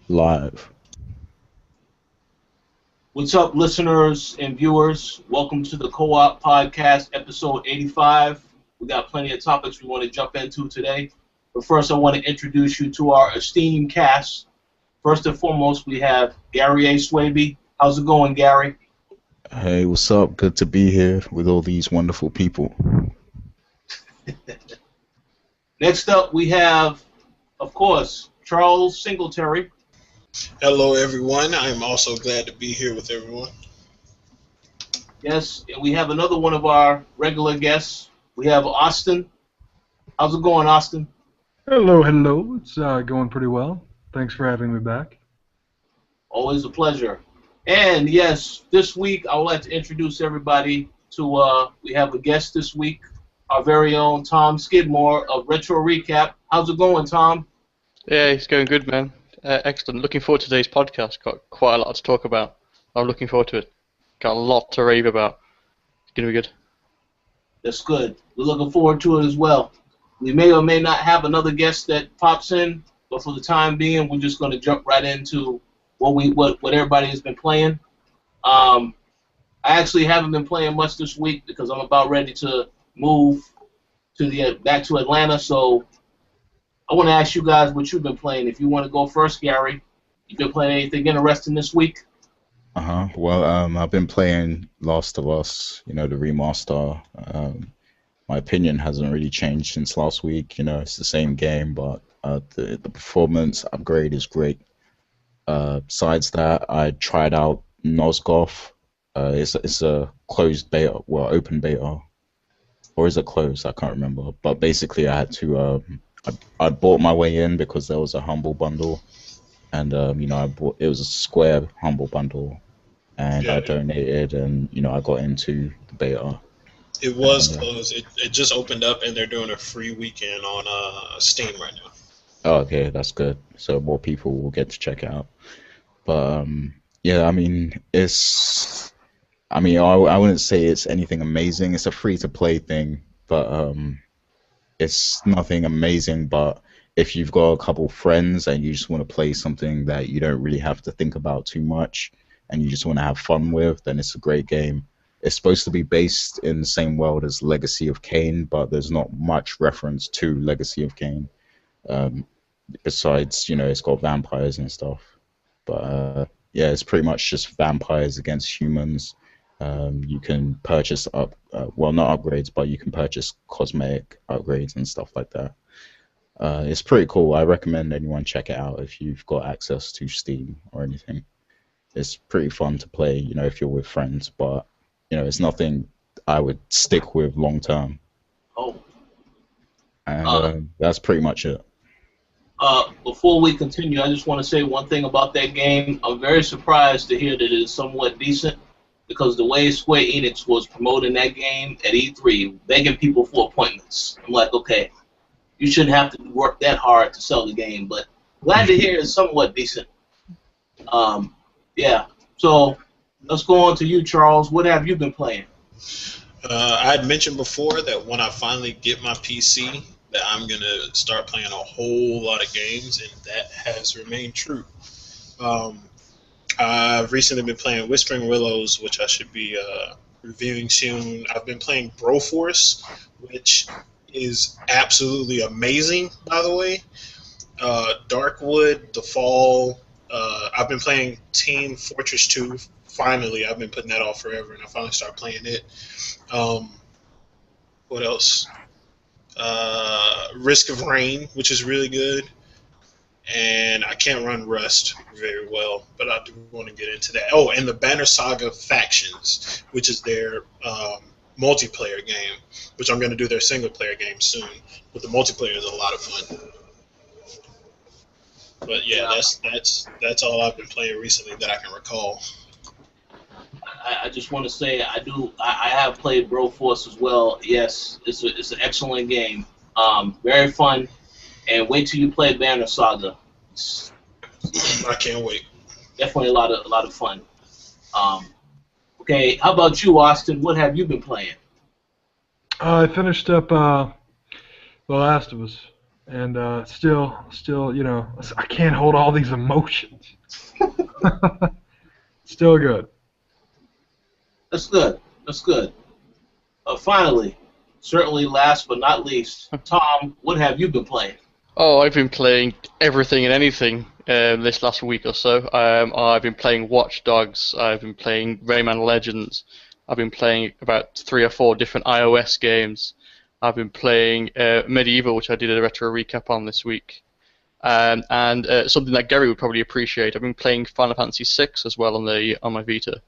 Live. What's up, listeners and viewers? Welcome to the Co-op Podcast, episode 85. We got plenty of topics we want to jump into today. But first, I want to introduce you to our esteemed cast. First and foremost, we have Gary A. Swaby. How's it going, Gary? Hey, what's up? Good to be here with all these wonderful people. Next up, we have, of course, Charles Singletary. Hello, everyone. I am also glad to be here with everyone. Yes, and we have another one of our regular guests. We have Austin. How's it going, Austin? Hello, hello. It's going pretty well. Thanks for having me back. Always a pleasure. And yes, this week I would like to introduce everybody to, we have a guest this week, our very own Tom Skidmore of Retro Recap. How's it going, Tom? Yeah, it's going good, man. Excellent. Looking forward to today's podcast. Got quite a lot to talk about. I'm looking forward to it. Got a lot to rave about. It's going to be good. That's good. We're looking forward to it as well. We may or may not have another guest that pops in, but for the time being, we're just going to jump right into what everybody has been playing. I actually haven't been playing much this week because I'm about ready to move to back to Atlanta. So I want to ask you guys what you've been playing. If you want to go first, Gary, you been playing anything interesting this week? Well, I've been playing Last of Us, the remaster. My opinion hasn't really changed since last week. It's the same game, but the performance upgrade is great. Besides that, I tried out Nosgoth. It's a closed beta, well, open beta, or is it closed? I can't remember. But basically, I had to. I bought my way in because there was a humble bundle, and I bought it was a Square humble bundle, and I donated, and I got into the beta. It was closed. It just opened up, and they're doing a free weekend on Steam right now. Oh, okay, that's good. So more people will get to check it out. But yeah, I mean, I wouldn't say it's anything amazing. It's a free-to-play thing, but it's nothing amazing. But if you've got a couple friends and you just want to play something that you don't really have to think about too much, and you just want to have fun with, then it's a great game. It's supposed to be based in the same world as Legacy of Kain, but there's not much reference to Legacy of Kain. Besides, it's got vampires and stuff. But yeah, it's pretty much just vampires against humans. You can purchase well, not upgrades, but you can purchase cosmetic upgrades and stuff like that. It's pretty cool. I recommend anyone check it out if you've got access to Steam or anything. It's pretty fun to play, if you're with friends, but it's nothing I would stick with long term. Oh. And that's pretty much it. Before we continue, I just want to say one thing about that game. I'm very surprised to hear that it is somewhat decent because the way Square Enix was promoting that game at E3, begging people for appointments. I'm like, okay, you shouldn't have to work that hard to sell the game, but glad to hear it's somewhat decent. Yeah, so let's go on to you, Charles. What have you been playing? I had mentioned before that when I finally get my PC, that I'm going to start playing a whole lot of games, and that has remained true. I've recently been playing Whispering Willows, which I should be reviewing soon. I've been playing Broforce, which is absolutely amazing, by the way. Darkwood, The Fall. I've been playing Team Fortress 2. Finally, I've been putting that off forever, and I finally started playing it. What else? Risk of Rain, which is really good. And I can't run Rust very well, but I do want to get into that. Oh, and the Banner Saga Factions, which is their multiplayer game, which I'm going to do their single-player game soon. But the multiplayer is a lot of fun. But yeah, that's all I've been playing recently that I can recall. I just want to say I have played Broforce as well. Yes, it's an excellent game. Very fun. And wait till you play Banner Saga. I can't wait. Definitely a lot of fun. Okay, how about you, Austin? What have you been playing? I finished up The Last of Us. and still, I can't hold all these emotions. Still good. That's good. That's good. Finally, certainly last but not least, Tom, what have you been playing? Oh, I've been playing everything and anything this last week or so. I've been playing Watch Dogs. I've been playing Rayman Legends. I've been playing about 3 or 4 different iOS games. I've been playing Medieval, which I did a retro recap on this week. And something that Gary would probably appreciate. I've been playing Final Fantasy VI as well on my Vita.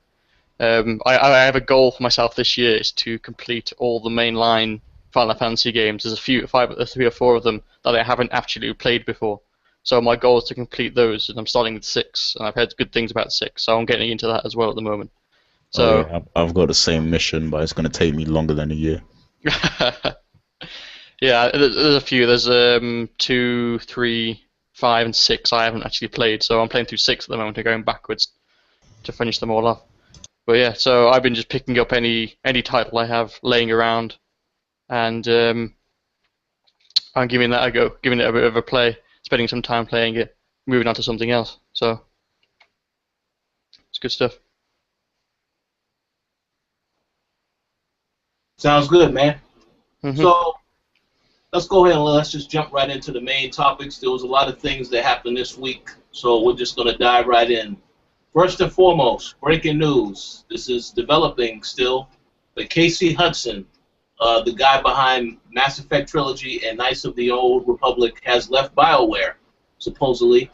I have a goal for myself this year is to complete all the mainline Final Fantasy games. There's 3 or 4 of them that I haven't actually played before. So my goal is to complete those, and I'm starting with 6, and I've heard good things about 6, so I'm getting into that as well at the moment. Oh So, yeah, I've got the same mission, but it's going to take me longer than a year. yeah, there's a few. There's 2, 3, 5, and 6 I haven't actually played, so I'm playing through 6 at the moment and going backwards to finish them all off. But yeah, so I've been just picking up any title I have laying around, and I'm giving that a go, giving it a bit of a play, spending some time playing it, moving on to something else. So it's good stuff. Sounds good, man. Hmm. So let's go ahead and let's just jump right into the main topics. There was a lot of things that happened this week, so we're just going to dive right in. First and foremost, breaking news. This is developing still, but Casey Hudson, the guy behind Mass Effect Trilogy and Knights of the Old Republic, has left BioWare, supposedly.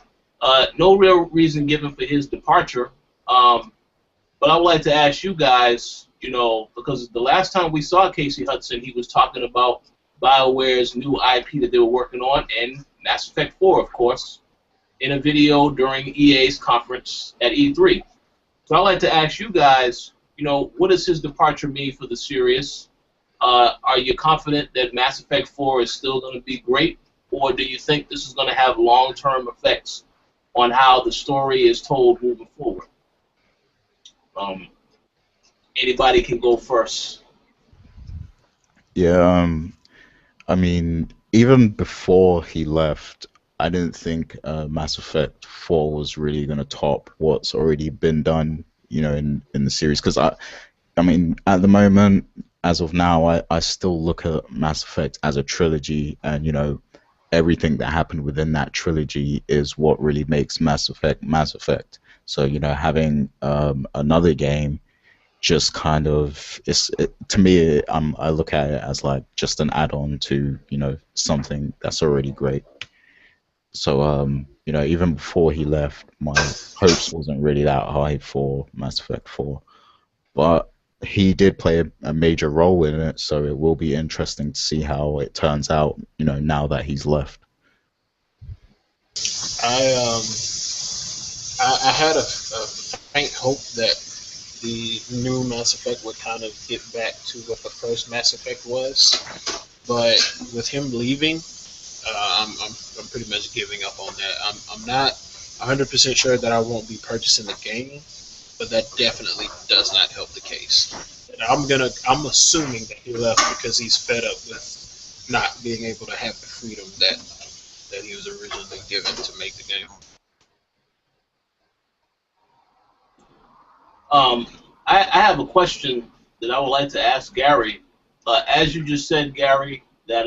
No real reason given for his departure, but I would like to ask you guys, because the last time we saw Casey Hudson, he was talking about BioWare's new IP that they were working on, and Mass Effect 4, of course, in a video during EA's conference at E3. So I'd like to ask you guys, what does his departure mean for the series? Are you confident that Mass Effect 4 is still going to be great, or do you think this is going to have long-term effects on how the story is told moving forward? Anybody can go first. Yeah, I mean, even before he left, I didn't think Mass Effect 4 was really going to top what's already been done, in the series. Because I mean, at the moment, as of now, I still look at Mass Effect as a trilogy, and everything that happened within that trilogy is what really makes Mass Effect Mass Effect. So having another game just kind of to me, I look at it as like just an add-on to something that's already great. So even before he left, my hopes wasn't really that high for Mass Effect 4, but he did play a major role in it, so it will be interesting to see how it turns out, now that he's left. I I had a faint hope that the new Mass Effect would kind of get back to what the first Mass Effect was, but with him leaving, I'm pretty much giving up on that. I'm not 100% sure that I won't be purchasing the game, but that definitely does not help the case. And I'm assuming that he left because he's fed up with not being able to have the freedom that he was originally given to make the game. I have a question that I would like to ask Gary. As you just said, Gary, that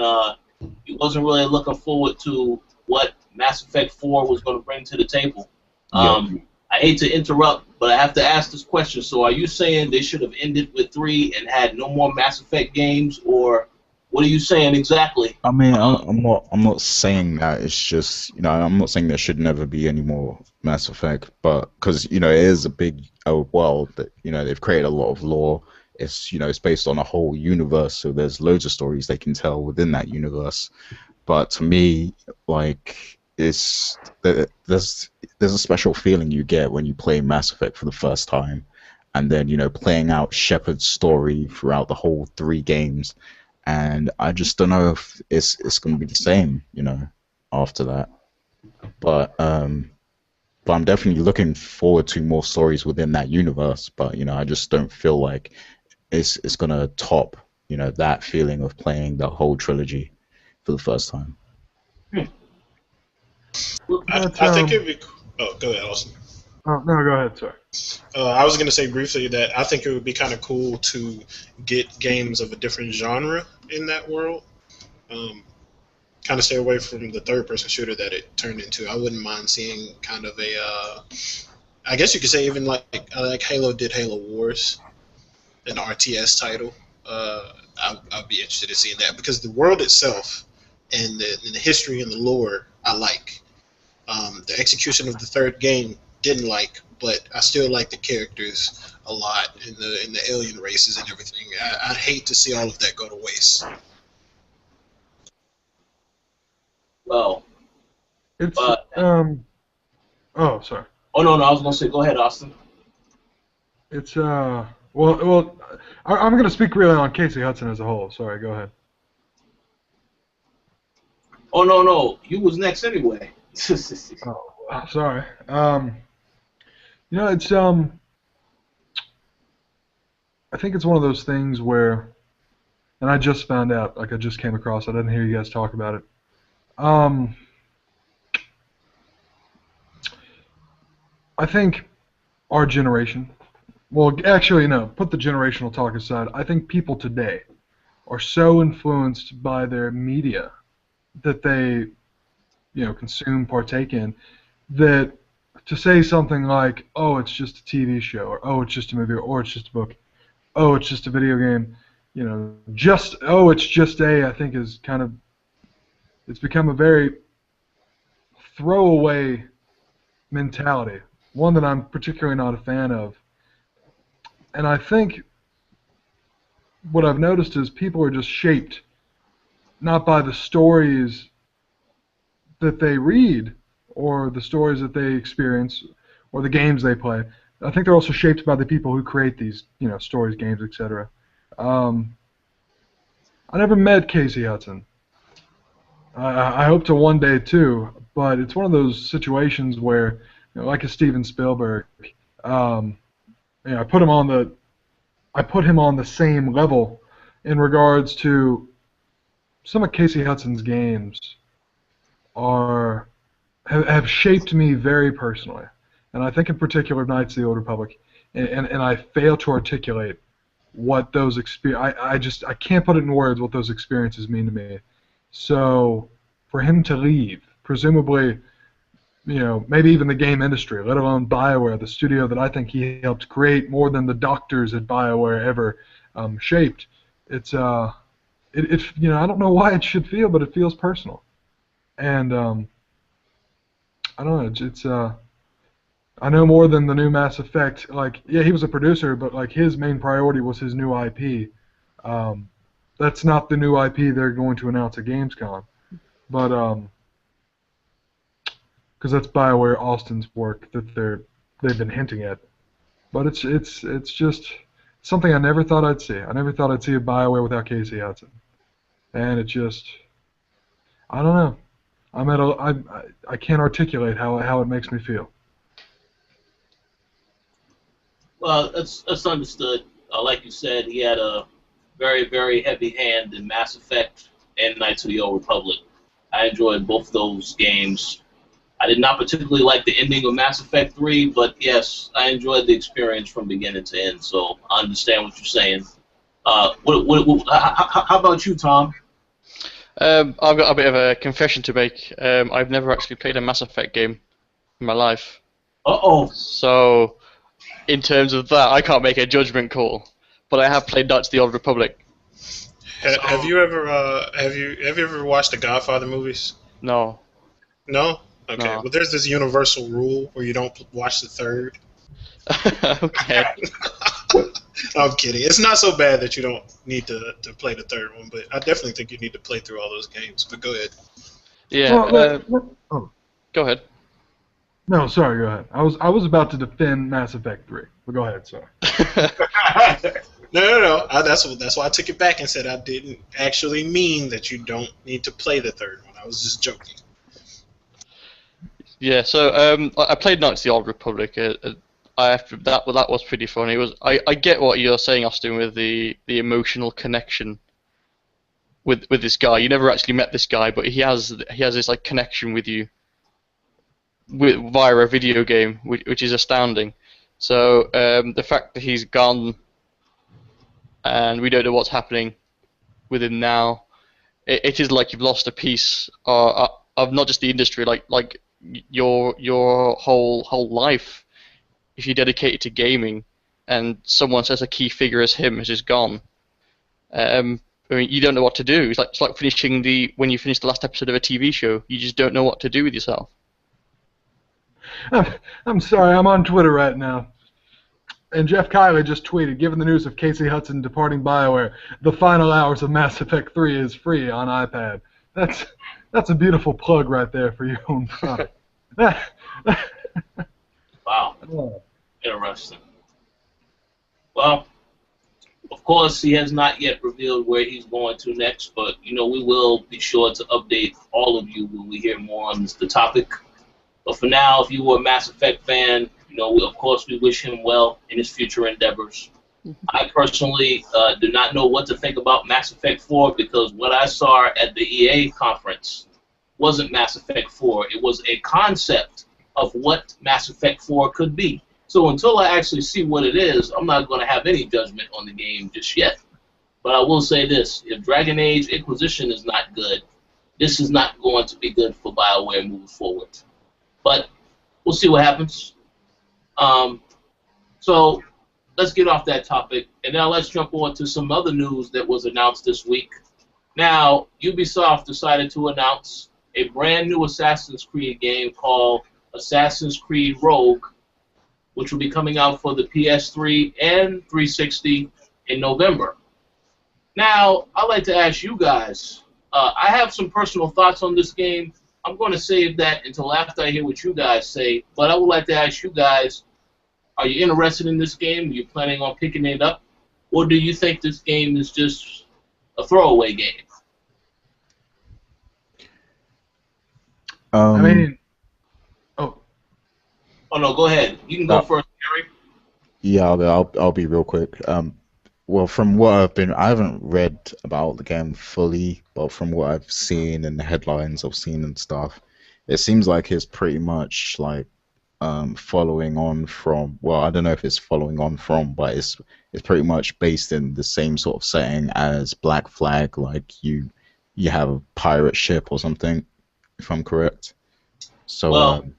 you wasn't really looking forward to what Mass Effect 4 was going to bring to the table. Yeah. I hate to interrupt, but I have to ask this question. So are you saying they should have ended with 3 and had no more Mass Effect games, or what are you saying exactly? I mean, I'm not saying that. It's just, I'm not saying there should never be any more Mass Effect, but because it is a big world that they've created a lot of lore. It's based on a whole universe, so there's loads of stories they can tell within that universe. But to me, like, there's a special feeling you get when you play Mass Effect for the first time, and then playing out Shepard's story throughout the whole 3 games. And I just don't know if it's going to be the same, after that. But I'm definitely looking forward to more stories within that universe. But I just don't feel like it's going to top that feeling of playing the whole trilogy for the first time. That's I think it'd be. Oh, go ahead, Austin. Oh no, go ahead, sorry. I was going to say briefly that I think it would be kind of cool to get games of a different genre in that world. Um, Kind of stay away from the third-person shooter that it turned into. I wouldn't mind seeing kind of a, I guess you could say even like Halo did Halo Wars, an RTS title. I'd be interested in seeing that because the world itself and the history and the lore I like. The execution of the third game didn't like, but I still like the characters a lot in the alien races and everything. I'd hate to see all of that go to waste. Well, It's uh, oh sorry. oh no, I was gonna say, go ahead, Austin. It's well, I'm going to speak really on Casey Hudson as a whole. Sorry, go ahead. Oh no, you was next anyway. Oh, sorry. It's I think it's one of those things where, and I just found out, like I just came across, I didn't hear you guys talk about it. I think our generation, well, actually, no, put the generational talk aside. I think people today are so influenced by their media that they, consume, partake in, that to say something like, oh, it's just a TV show, or oh, it's just a movie, or it's just a book, oh, it's just a video game, oh, it's just I think is kind of, it's become a very throwaway mentality, one that I'm particularly not a fan of. And I think what I've noticed is people are just shaped not by the stories that they read or the stories that they experience or the games they play. I think they're also shaped by the people who create these, stories, games, etc. I never met Casey Hudson. I hope to one day too, but it's one of those situations where, like a Steven Spielberg, I put him on the same level in regards to some of Casey Hudson's games have shaped me very personally, and I think in particular Knights of the Old Republic, and I fail to articulate what those I can't put it in words what those experiences mean to me. So for him to leave, presumably, maybe even the game industry, let alone BioWare, the studio that I think he helped create more than the doctors at BioWare ever shaped. It's I don't know why it should feel, but it feels personal, and I don't know. I know more than the new Mass Effect. Like, yeah, he was a producer, but like his main priority was his new IP. Um, that's not the new IP they're going to announce at Gamescom, but because that's BioWare Austin's work that they've been hinting at. But it's just something I never thought I'd see. I never thought I'd see a BioWare without Casey Hudson, and it just, I don't know. I can't articulate how it makes me feel. Well, that's understood. Like you said, he had a very, very heavy hand in Mass Effect and Knights of the Old Republic. I enjoyed both those games. I did not particularly like the ending of Mass Effect 3, but yes, I enjoyed the experience from beginning to end, so I understand what you're saying. How about you, Tom? I've got a bit of a confession to make. I've never actually played a Mass Effect game in my life. Uh-oh. So, in terms of that, I can't make a judgment call. But I have played Knights of the Old Republic. Have you ever have you ever watched the Godfather movies? No. No. Okay. No. Well, there's this universal rule where you don't watch the third. Okay. I'm kidding. It's not so bad that you don't need to play the third one, but I definitely think you need to play through all those games. But go ahead. Yeah. Oh, Go ahead. no, sorry, go ahead. I was about to defend Mass Effect 3, but go ahead, sorry. No. That's why I took it back and said I didn't actually mean that you don't need to play the third one. I was just joking. Yeah. So I played Knights of the Old Republic. That was pretty fun. It was. I get what you're saying, Austin, with the emotional connection with this guy. You never actually met this guy, but he has this like connection with you via a video game, which is astounding. So the fact that he's gone and we don't know what's happening with him now, it is like you've lost a piece of not just the industry, like your whole life. If you dedicate it to gaming, and someone says a key figure as him has just gone, I mean, you don't know what to do. It's like finishing when you finish the last episode of a TV show. You just don't know what to do with yourself. I'm sorry, I'm on Twitter right now. And Jeff Kyler just tweeted, given the news of Casey Hudson departing BioWare, the final hours of Mass Effect 3 is free on iPad. That's a beautiful plug right there for your own product. Wow. Interesting. Well, of course, he has not yet revealed where he's going to next, but, we will be sure to update all of you when we hear more on the topic. But for now, if you were a Mass Effect fan, of course, we wish him well in his future endeavors. I personally do not know what to think about Mass Effect 4 because what I saw at the EA conference wasn't Mass Effect 4. It was a concept of what Mass Effect 4 could be. So until I actually see what it is, I'm not going to have any judgment on the game just yet. But I will say this, if Dragon Age Inquisition is not good, this is not going to be good for BioWare moving forward. But we'll see what happens. So let's get off that topic, and now let's jump on to some other news that was announced this week. Now, Ubisoft decided to announce a brand new Assassin's Creed game called Assassin's Creed Rogue, which will be coming out for the PS3 and 360 in November. Now, I'd like to ask you guys, I have some personal thoughts on this game. I'm going to save that until after I hear what you guys say, but I would like to ask you guys, are you interested in this game? Are you planning on picking it up? Or do you think this game is just a throwaway game? I mean, Oh, no, go ahead. You can go first, Gary. Yeah, I'll be real quick. Well, from what I haven't read about the game fully, but from what I've seen and the headlines I've seen and stuff, it seems like it's pretty much like following on from, well, I don't know if it's following on from, but it's pretty much based in the same sort of setting as Black Flag, like you have a pirate ship or something, if I'm correct. So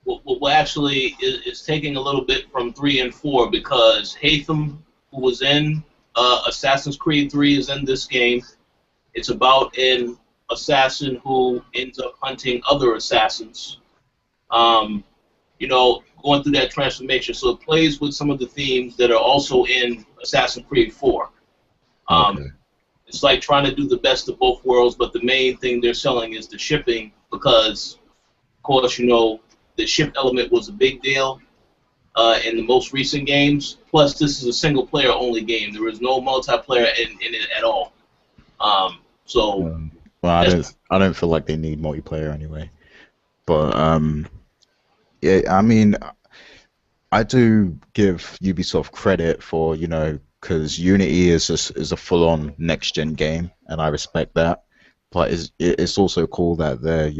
well, actually, it's taking a little bit from 3 and 4 because Hatham, who was in Assassin's Creed 3, is in this game. It's about an assassin who ends up hunting other assassins, going through that transformation. So it plays with some of the themes that are also in Assassin's Creed 4. okay. It's like trying to do the best of both worlds, but the main thing they're selling is the shipping because, of course, the ship element was a big deal in the most recent games. Plus, this is a single-player only game. There is no multiplayer in it at all. Well, I don't feel like they need multiplayer anyway. But yeah, I mean, I do give Ubisoft credit for, because Unity is a full-on next-gen game, and I respect that. But it's also cool that they're,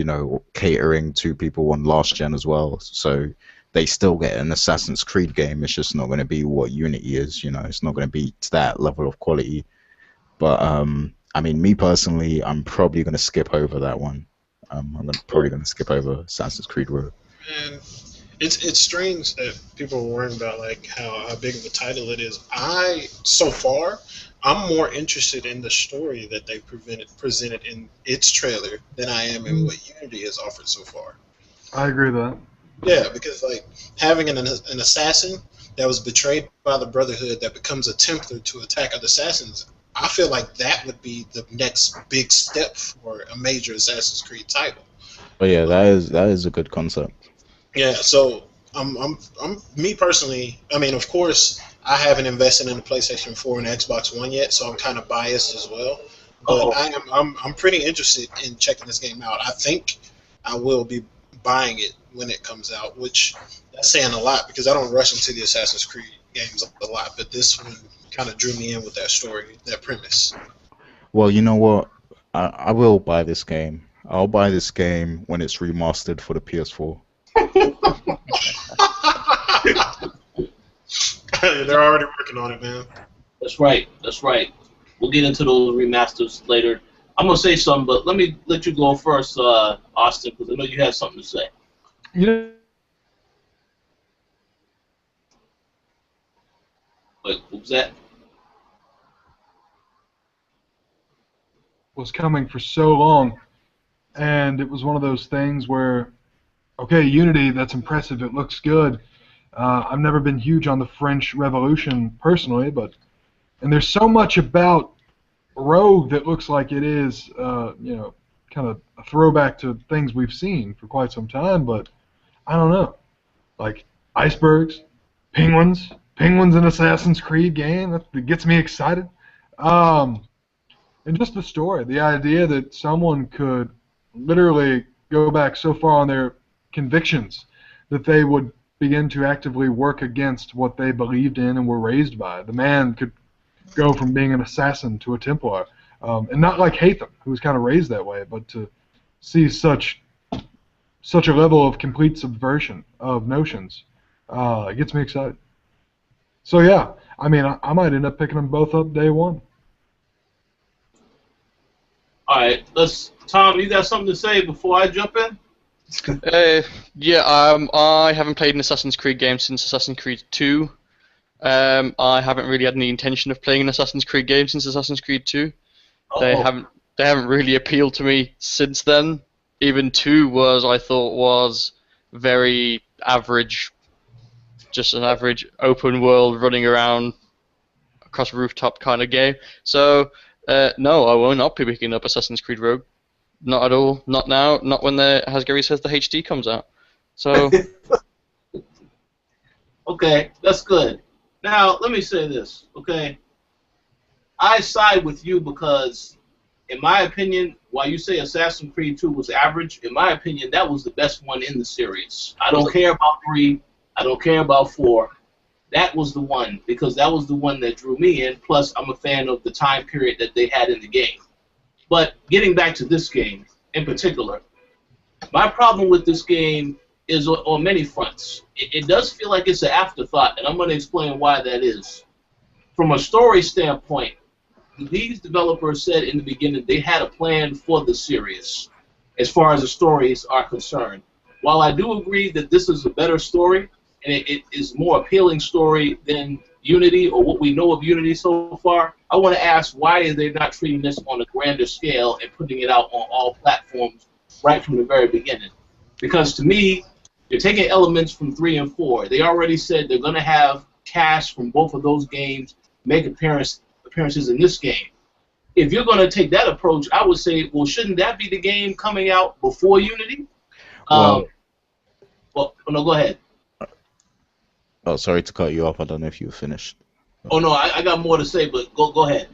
catering to people on last gen as well. So they still get an Assassin's Creed game. It's just not going to be what Unity is, It's not going to be to that level of quality. But I mean, me personally, I'm probably going to skip over that one. Probably going to skip over Assassin's Creed Rogue. And it's strange that people are worrying about like how big of a title it is. So far, I'm more interested in the story that they presented in its trailer than I am in what Unity has offered so far. I agree with that. Yeah, because like having an assassin that was betrayed by the Brotherhood that becomes a Templar to attack other assassins, I feel like that would be the next big step for a major Assassin's Creed title. But yeah, that is a good concept. Yeah, so I'm me personally. I mean, of course, I haven't invested in the PlayStation 4 and Xbox One yet, so I'm kind of biased as well. But I'm pretty interested in checking this game out. I think I will be buying it when it comes out, which that's saying a lot because I don't rush into the Assassin's Creed games a lot. But this one kind of drew me in with that story, that premise. Well, you know what? I will buy this game. I'll buy this game when it's remastered for the PS4. They're already working on it, man. That's right. That's right. We'll get into those remasters later. I'm gonna say something, but let me let you go first, Austin, because I know you had something to say. You know, What was that? was coming for so long, and it was one of those things where, okay, Unity, that's impressive. It looks good. I've never been huge on the French Revolution personally, and there's so much about Rogue that looks like it is, kind of a throwback to things we've seen for quite some time. But I don't know, like icebergs, penguins in Assassin's Creed game that gets me excited. And just the story, the idea that someone could literally go back so far on their convictions that they would begin to actively work against what they believed in and were raised by. The man could go from being an assassin to a Templar, and not like Hatham, who was kind of raised that way, but to see such a level of complete subversion of notions, it gets me excited. So yeah, I mean, I might end up picking them both up day one. All right, Tom, you got something to say before I jump in? Yeah, I haven't played an Assassin's Creed game since Assassin's Creed 2. I haven't really had any intention of playing an Assassin's Creed game since Assassin's Creed 2. They haven't really appealed to me since then. Even 2 I thought was very average, just an average open world running around across a rooftop kind of game. So no, I will not be picking up Assassin's Creed Rogue. Not at all. Not now. Not when as Gary says, the HD comes out. So Okay, that's good. Now, let me say this, okay? I side with you because, in my opinion, while you say Assassin's Creed 2 was average, in my opinion, that was the best one in the series. I don't care about 3. I don't care about 4. That was the one, because that was the one that drew me in. Plus, I'm a fan of the time period that they had in the game. But getting back to this game in particular, my problem with this game is on many fronts. It does feel like it's an afterthought, and I'm going to explain why that is. From a story standpoint, these developers said in the beginning they had a plan for the series as far as the stories are concerned. While I do agree that this is a better story, and it is more appealing story than Unity or what we know of Unity so far, I want to ask why are they not treating this on a grander scale and putting it out on all platforms right from the very beginning? Because to me, they're taking elements from 3 and 4. They already said they're going to have cast from both of those games make appearances in this game. If you're going to take that approach, I would say, well, shouldn't that be the game coming out before Unity? Well, No, go ahead. oh, sorry to cut you off. I don't know if you were finished. Oh, no, I got more to say, but go ahead.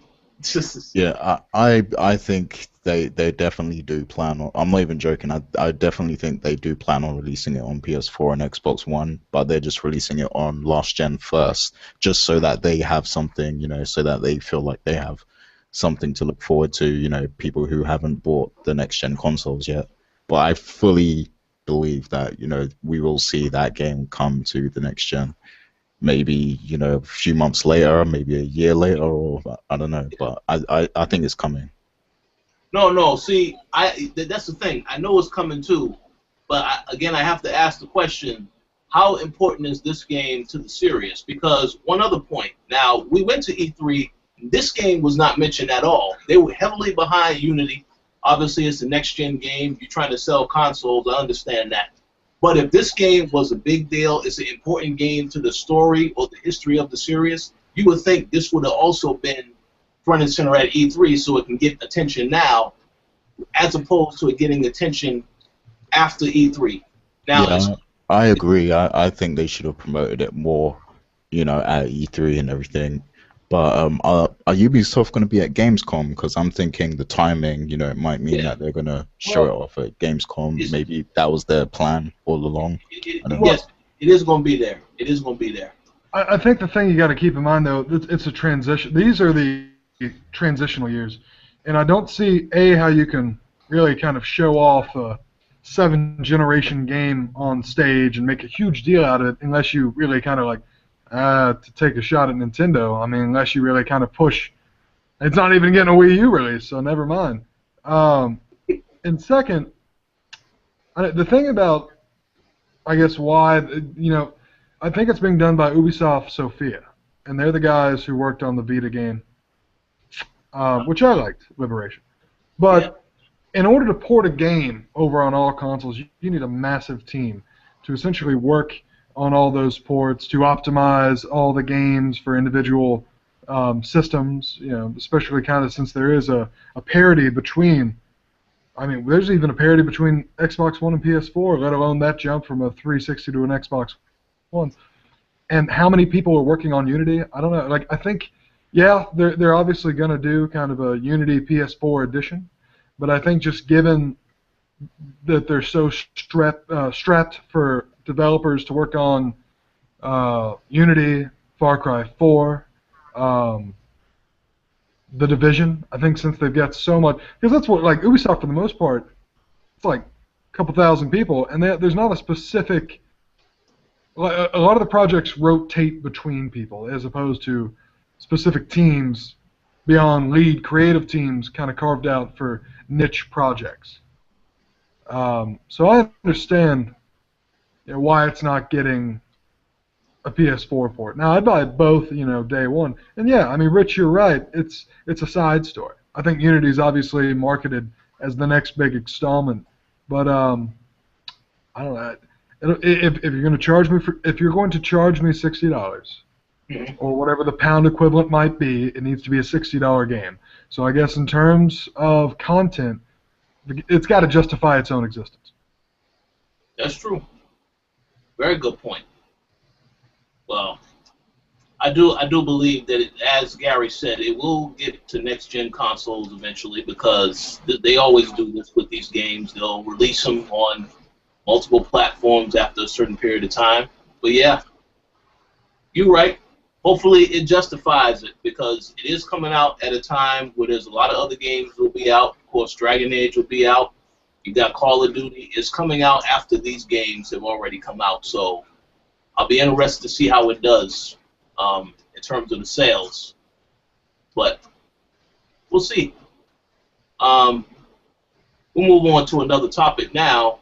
Yeah, I think they definitely do plan on. I'm not even joking. I definitely think they do plan on releasing it on PS4 and Xbox One, but they're just releasing it on last gen first, just so that they have something, so that they feel like they have something to look forward to, people who haven't bought the next gen consoles yet. But I fully believe that, we will see that game come to the next gen. Maybe, a few months later, maybe a year later, or I don't know, but I think it's coming. No. See, that's the thing. I know it's coming too, but again, I have to ask the question: how important is this game to the series? Because one other point. Now, we went to E3. This game was not mentioned at all. They were heavily behind Unity. Obviously, it's a next-gen game. You're trying to sell consoles. I understand that. But if this game was a big deal, it's an important game to the story or the history of the series, you would think this would have also been front and center at E3 so it can get attention now, as opposed to it getting attention after E3. Now, Yeah, I agree. I think they should have promoted it more, at E3 and everything. But are Ubisoft going to be at Gamescom? Because I'm thinking the timing, it might mean that they're going to show it off at Gamescom. Maybe that was their plan all along. I don't know. Yes, it is going to be there. It is going to be there. I think the thing you got to keep in mind, though, it's a transition. These are the transitional years. And I don't see how you can really kind of show off a 7th-generation game on stage and make a huge deal out of it unless you really kind of like to take a shot at Nintendo. I mean, unless you really kind of push. It's not even getting a Wii U release, so never mind. And second, the thing about, I guess, why, I think it's being done by Ubisoft Sofia, and they're the guys who worked on the Vita game, which I liked, Liberation. But in order to port a game over on all consoles, you need a massive team to essentially work on all those ports, to optimize all the games for individual systems, especially kind of since there is a parity between, I mean, there's even a parity between Xbox One and PS4, let alone that jump from a 360 to an Xbox One. And how many people are working on Unity? I don't know. Like, I think, yeah, they're obviously going to do kind of a Unity PS4 edition, but I think just given that they're so strapped for developers to work on Unity, Far Cry 4, The Division, I think since they've got so much, because that's what, like, Ubisoft for the most part, it's like a couple thousand people, and there's not a specific, a lot of the projects rotate between people as opposed to specific teams beyond lead creative teams kind of carved out for niche projects. So I understand why it's not getting a PS4 port. Now I'd buy both, day one. And yeah, I mean, Rich, you're right. It's a side story. I think Unity is obviously marketed as the next big installment, but I don't know. If you're going to charge me if you're going to charge me $60 or whatever the pound equivalent might be, it needs to be a $60 game. So I guess in terms of content, it's got to justify its own existence. That's true. Very good point. Well, I do believe that, as Gary said, it will get to next-gen consoles eventually because they always do this with these games. They'll release them on multiple platforms after a certain period of time. But yeah, you're right. Hopefully it justifies it because it is coming out at a time where there's a lot of other games that will be out. Of course, Dragon Age will be out. You got Call of Duty. It's coming out after these games have already come out. So I'll be interested to see how it does in terms of the sales. But we'll see. We'll move on to another topic now.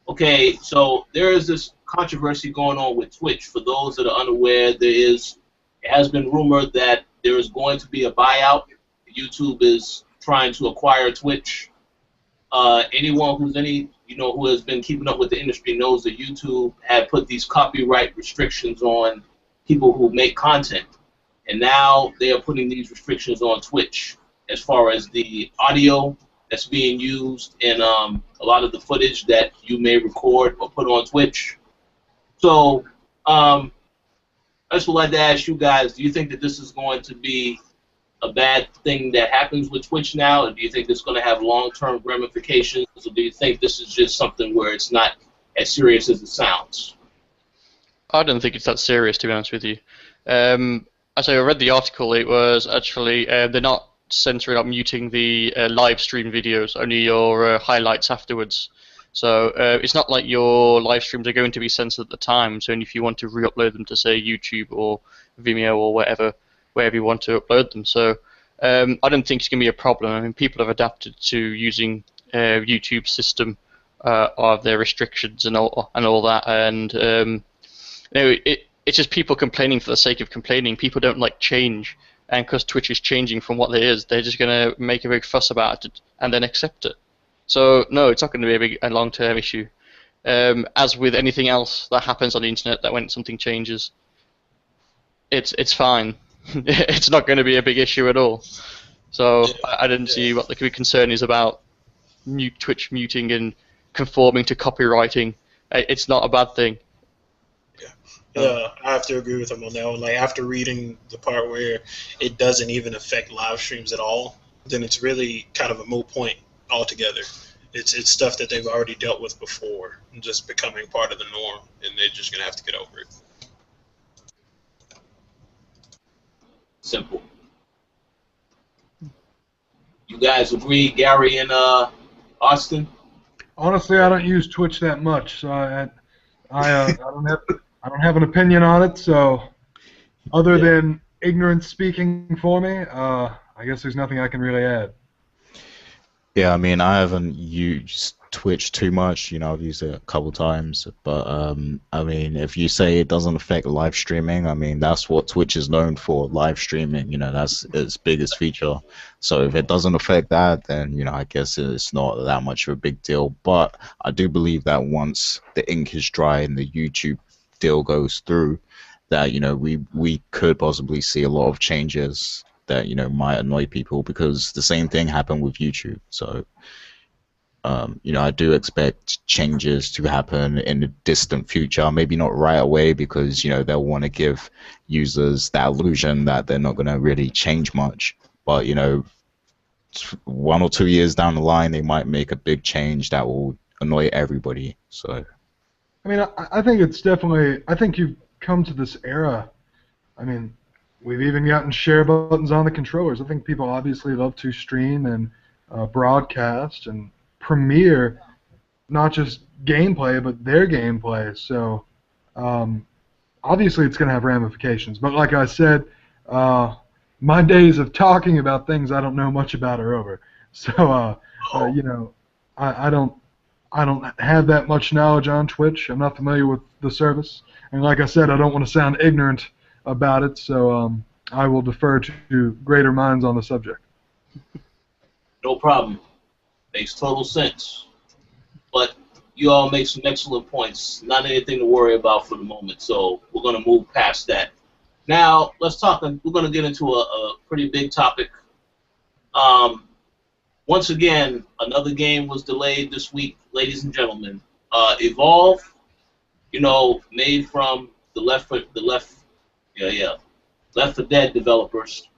Okay, so there is this controversy going on with Twitch. For those that are unaware, it has been rumored that there is going to be a buyout. YouTube is trying to acquire Twitch. Anyone who has been keeping up with the industry knows that YouTube had put these copyright restrictions on people who make content, and now they are putting these restrictions on Twitch as far as the audio that's being used in a lot of the footage that you may record or put on Twitch. So I just would like to ask you guys, do you think that this is going to be a bad thing that happens with Twitch now, or do you think it's going to have long-term ramifications, or do you think this is just something where it's not as serious as it sounds? I don't think it's that serious, to be honest with you. As I read the article, it was actually they're not censoring or muting the live stream videos, only your highlights afterwards. So it's not like your live streams are going to be censored at the time. So if you want to re-upload them to, say, YouTube or Vimeo or wherever you want to upload them. So I don't think it's going to be a problem. I mean, people have adapted to using YouTube's system of their restrictions and all that, and it's just people complaining for the sake of complaining. People don't like change, and because Twitch is changing from what it is, they're just going to make a big fuss about it and then accept it. So no, it's not going to be a long-term issue. As with anything else that happens on the internet, that when something changes, it's fine. It's not going to be a big issue at all. So I didn't see what the concern is about Twitch muting and conforming to copywriting. It's not a bad thing. Yeah, I have to agree with him on that one. Like, after reading the part where it doesn't even affect live streams at all, then it's really kind of a moot point altogether. It's stuff that they've already dealt with before, and just becoming part of the norm, and they're just gonna have to get over it. Simple. You guys agree, Gary and Austin? Honestly, I don't use Twitch that much, so I don't have an opinion on it. So other Yeah. than ignorance speaking for me, I guess there's nothing I can really add. Yeah, I mean, I haven't used Twitch too much. I've used it a couple times, but I mean, if you say it doesn't affect live streaming, I mean, that's what Twitch is known for, live streaming. That's its biggest feature. So if it doesn't affect that, then I guess it's not that much of a big deal. But I do believe that once the ink is dry and the YouTube deal goes through, that we could possibly see a lot of changes that might annoy people, because the same thing happened with YouTube. So I do expect changes to happen in the distant future, maybe not right away, because they'll want to give users that illusion that they're not going to really change much. But 1 or 2 years down the line, they might make a big change that will annoy everybody. So I mean, I think it's definitely. I think you've come to this era. I mean, we've even gotten share buttons on the controllers. I think people obviously love to stream and broadcast and premiere not just gameplay, but their gameplay. So obviously it's going to have ramifications. But like I said, my days of talking about things I don't know much about are over. So I don't have that much knowledge on Twitch. I'm not familiar with the service, and like I said, I don't want to sound ignorant about it. So I will defer to greater minds on the subject. No problem. Makes total sense. But you all make some excellent points. Not anything to worry about for the moment. So we're going to move past that. Now let's talk. We're going to get into a pretty big topic. Once again, another game was delayed this week, ladies and gentlemen. Evolve, made from the Left 4 Dead developers,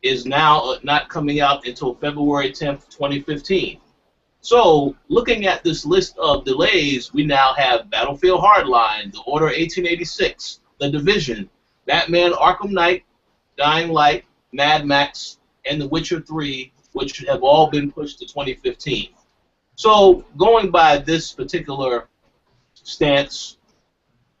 is now not coming out until February 10th, 2015. So, looking at this list of delays, we now have Battlefield Hardline, The Order 1886, The Division, Batman Arkham Knight, Dying Light, Mad Max, and The Witcher 3, which have all been pushed to 2015. So, going by this particular stance,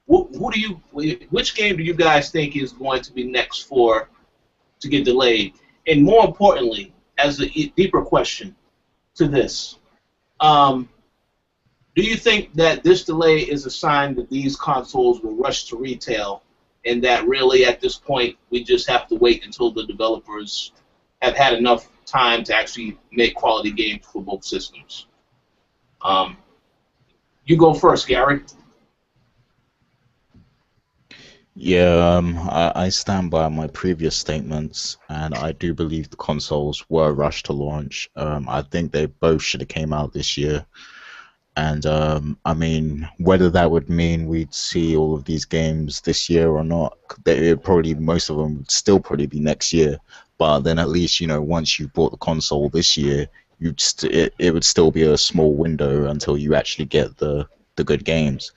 which game do you guys think is going to be next to get delayed? And more importantly, as a deeper question to this, do you think that this delay is a sign that these consoles will rush to retail, and that really at this point we just have to wait until the developers have had enough time to actually make quality games for both systems? You go first, Gary. yeah, I stand by my previous statements, and I do believe the consoles were rushed to launch. I think they both should have came out this year. And I mean, whether that would mean we'd see all of these games this year or not, most of them would still probably be next year. But then at least once you bought the console this year, it would still be a small window until you actually get the good games.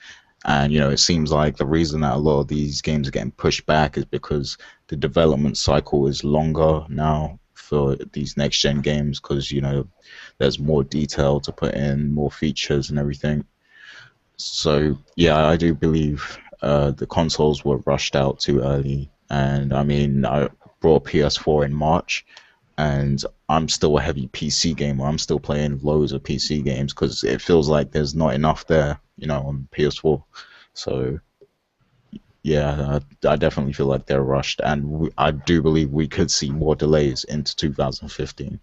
And it seems like the reason that a lot of these games are getting pushed back is because the development cycle is longer now for these next gen games, because there's more detail to put in, more features and everything. So yeah, I do believe the consoles were rushed out too early. And I mean, I brought PS4 in March, and I'm still a heavy PC gamer. I'm still playing loads of PC games because it feels like there's not enough there, on PS4. So yeah, I definitely feel like they're rushed, and I do believe we could see more delays into 2015.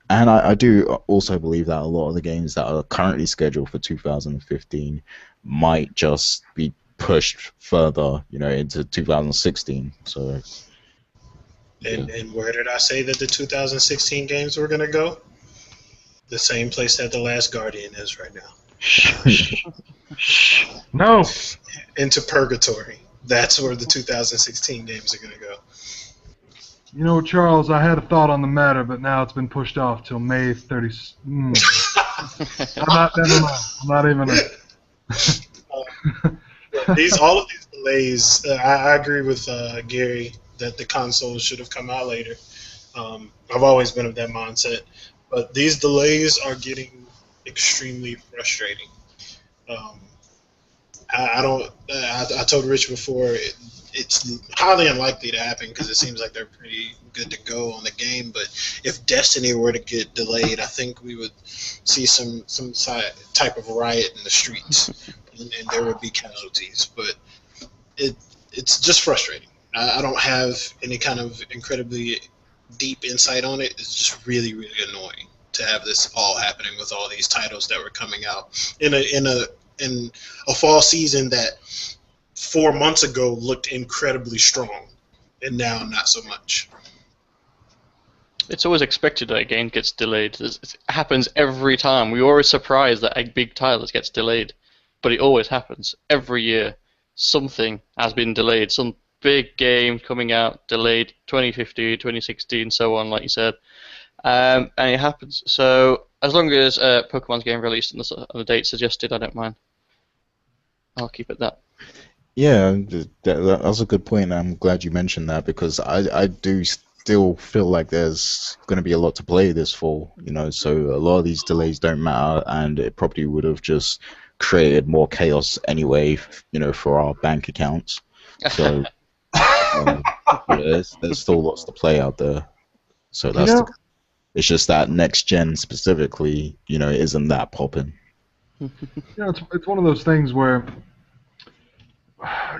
And I do also believe that a lot of the games that are currently scheduled for 2015 might just be pushed further, into 2016. So, And where did I say that the 2016 games were going to go? The same place that The Last Guardian is right now. No. Into purgatory. That's where the 2016 games are going to go. Charles, I had a thought on the matter, but now it's been pushed off till May 30th. Never mind. I'm not even all of these delays, I agree with Gary that the consoles should have come out later. I've always been of that mindset, but these delays are getting extremely frustrating. Um, I don't. I told Rich before it's highly unlikely to happen because it seems like they're pretty good to go on the game. But if Destiny were to get delayed, I think we would see some type of riot in the streets, and there would be casualties. But it's just frustrating. I don't have any kind of incredibly deep insight on it. It's just really annoying to have this all happening with all these titles that were coming out in a fall season that 4 months ago looked incredibly strong, and now not so much. It's always expected that a game gets delayed. It happens every time. We're always surprised that a big title gets delayed, but it always happens every year. Something has been delayed. Some big game coming out delayed 2015, 2016, so on, like you said. And it happens. So as long as Pokemon's getting released on the date suggested, I don't mind. I'll keep it that. Yeah, that's a good point. I'm glad you mentioned that because I do still feel like there's going to be a lot to play this fall, so a lot of these delays don't matter, and it probably would have just created more chaos anyway, for our bank accounts. So there's still lots to play out there. So it's just that next gen specifically, isn't that popping. Yeah, it's one of those things where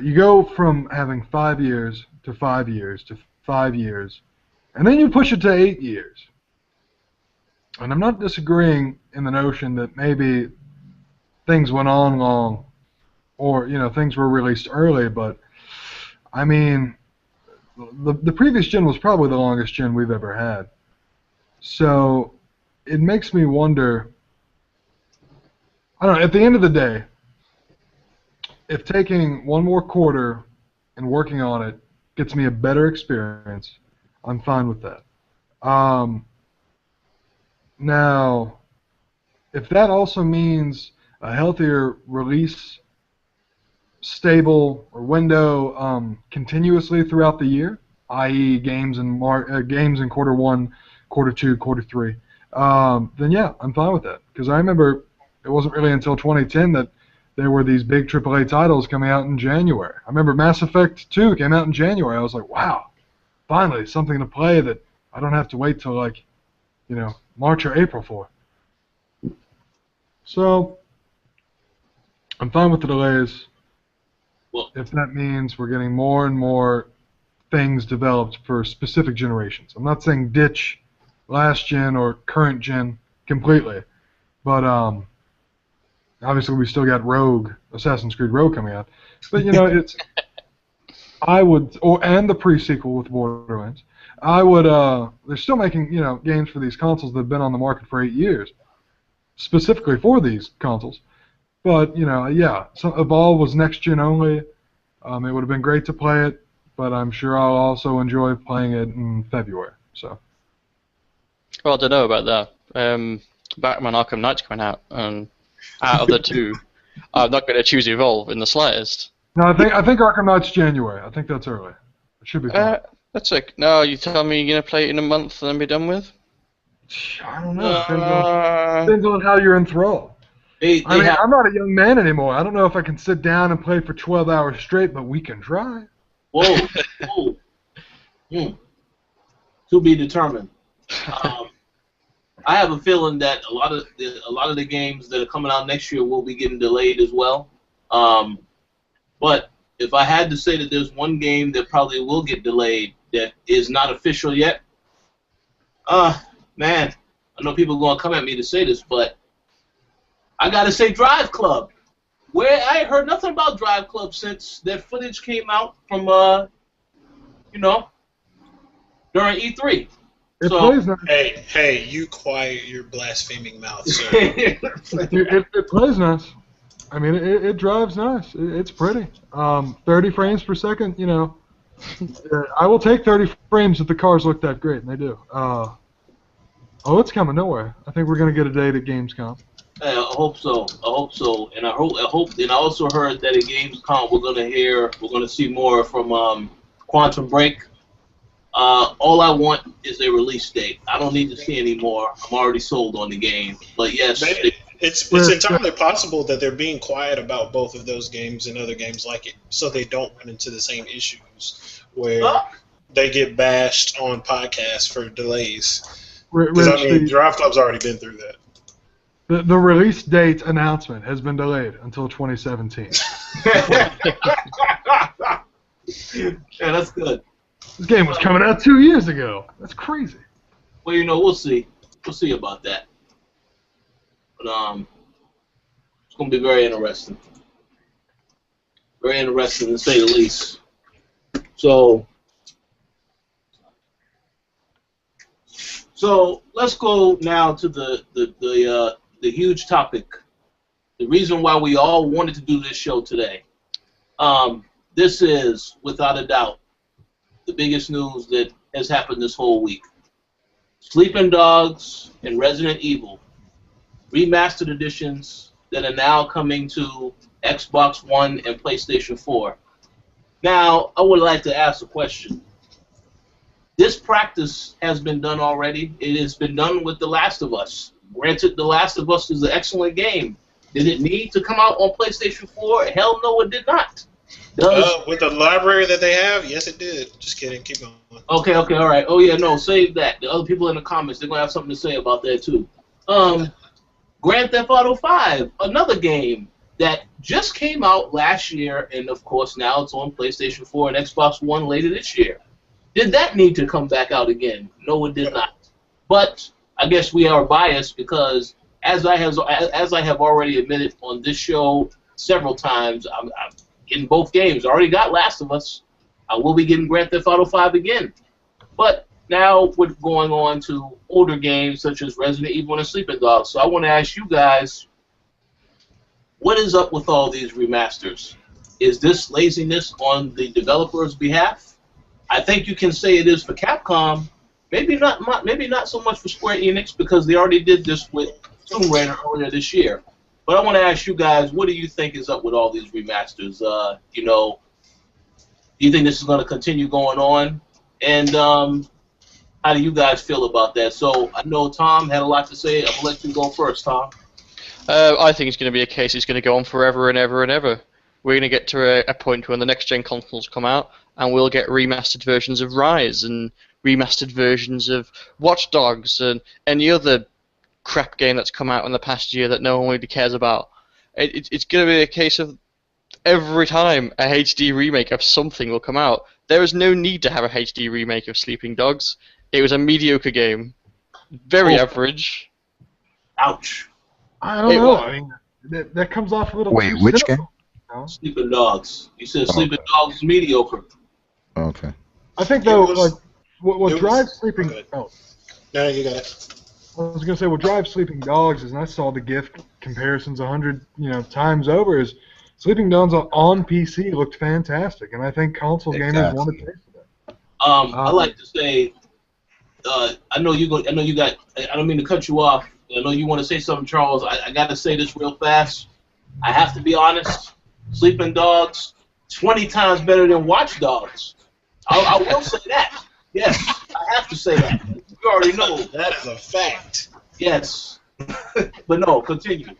you go from having 5 years to 5 years to 5 years, and then you push it to 8 years. And I'm not disagreeing in the notion that maybe things went on long, or things were released early, but I mean, the previous gen was probably the longest gen we've ever had. So it makes me wonder. I don't know. At the end of the day, if taking one more quarter and working on it gets me a better experience, I'm fine with that. Now, if that also means a healthier release stable or window continuously throughout the year, i.e., games in quarter one, quarter two, quarter three, then yeah, I'm fine with that. Because I remember it wasn't really until 2010 that there were these big AAA titles coming out in January. I remember Mass Effect 2 came out in January. I was like, wow, finally something to play that I don't have to wait till March or April for. So I'm fine with the delays. Well, if that means we're getting more and more things developed for specific generations. I'm not saying ditch last gen or current gen completely, but obviously we still got Assassin's Creed Rogue coming out. But it's and the pre-sequel with Borderlands. They're still making games for these consoles that have been on the market for 8 years, specifically for these consoles. But so Evolve was next gen only. It would have been great to play it, but I'm sure I'll also enjoy playing it in February. So. Well, I don't know about that. Batman Arkham Knight's coming out, and out of the two, I'm not going to choose Evolve in the slightest. No, I think Arkham Knight's January. I think that's early. It should be fine. That's it. No, you tell me you're going to play it in a month and then be done with? I don't know. Depends on how you're enthralled. I'm not a young man anymore. I don't know if I can sit down and play for 12 hours straight, but we can try. Whoa. To be determined. I have a feeling that a lot of the games that are coming out next year will be getting delayed as well. But if I had to say that there's one game that probably will get delayed that is not official yet, man, I know people are going to come at me to say this, but I got to say Drive Club. Where I ain't heard nothing about Drive Club since that footage came out from, during E3. Hey, you quiet your blaspheming mouth, sir. it plays nice. I mean, it drives nice. It's pretty. 30 frames per second, I will take 30 frames if the cars look that great, and they do. It's coming nowhere. I think we're going to get a date at Gamescom. I hope so. And I hope, and I also heard that at Gamescom we're going to see more from Quantum Break. All I want is a release date. I don't need to see any more. I'm already sold on the game. But yes, It's entirely possible that they're being quiet about both of those games and other games like it, so they don't run into the same issues where they get bashed on podcasts for delays. Because I mean, Drive Club's already been through that. The release date announcement has been delayed until 2017. Yeah, that's good. This game was coming out 2 years ago. That's crazy. Well, we'll see. We'll see about that. But it's gonna be very interesting. Very interesting to say the least. So let's go now to the huge topic. The reason why we all wanted to do this show today. This is, without a doubt, the biggest news that has happened this whole week. Sleeping Dogs and Resident Evil remastered editions that are now coming to Xbox One and PlayStation 4. Now, I would like to ask a question. This practice has been done already. It has been done with The Last of Us. Granted, The Last of Us is an excellent game. Did it need to come out on PlayStation 4? Hell no, it did not. With the library that they have, yes, it did. Just kidding. Keep going. Okay, all right. Oh, yeah, no, save that. The other people in the comments, they're going to have something to say about that, too. Grand Theft Auto 5, another game that just came out last year, and, of course, now it's on PlayStation 4 and Xbox One later this year. Did that need to come back out again? No, it did not. But I guess we are biased because, as I have already admitted on this show several times, I'm getting both games. I already got Last of Us. I will be getting Grand Theft Auto 5 again. But now we're going on to older games such as Resident Evil and Sleeping Dogs. So I want to ask you guys, what is up with all these remasters? Is this laziness on the developer's behalf? I think you can say it is for Capcom. Maybe not so much for Square Enix because they already did this with Tomb Raider earlier this year. But I want to ask you guys, what do you think is up with all these remasters? Do you think this is going to continue going on? And how do you guys feel about that? So I know Tom had a lot to say. I'm going to let you go first, Tom. I think it's going to be a case it's going to go on forever and ever and ever. We're going to get to a point when the next-gen consoles come out, and we'll get remastered versions of Rise and remastered versions of Watch Dogs and any other crap game that's come out in the past year that no one really cares about. It's going to be a case of every time a HD remake of something will come out, there is no need to have a HD remake of Sleeping Dogs. It was a mediocre game. Very average. Ouch. I don't know. I mean, that comes off a little Wait, too which cynical, game? you know? Sleeping Dogs. You said Sleeping Dogs is mediocre. Okay. I think, though, was- like, what drives Sleeping... Okay. Oh. No, you got it. I was gonna say what drives Sleeping Dogs is, and I saw the GIF comparisons 100 times over. Is Sleeping Dogs on PC looked fantastic, and I think console gamers want to taste that. I like to say, I know you got. I don't mean to cut you off. I know you want to say something, Charles. I got to say this real fast. I have to be honest. Sleeping Dogs, 20 times better than Watch Dogs. I will say that. Yes, I have to say that. You already know. That is a fact. Yes. But no, continue.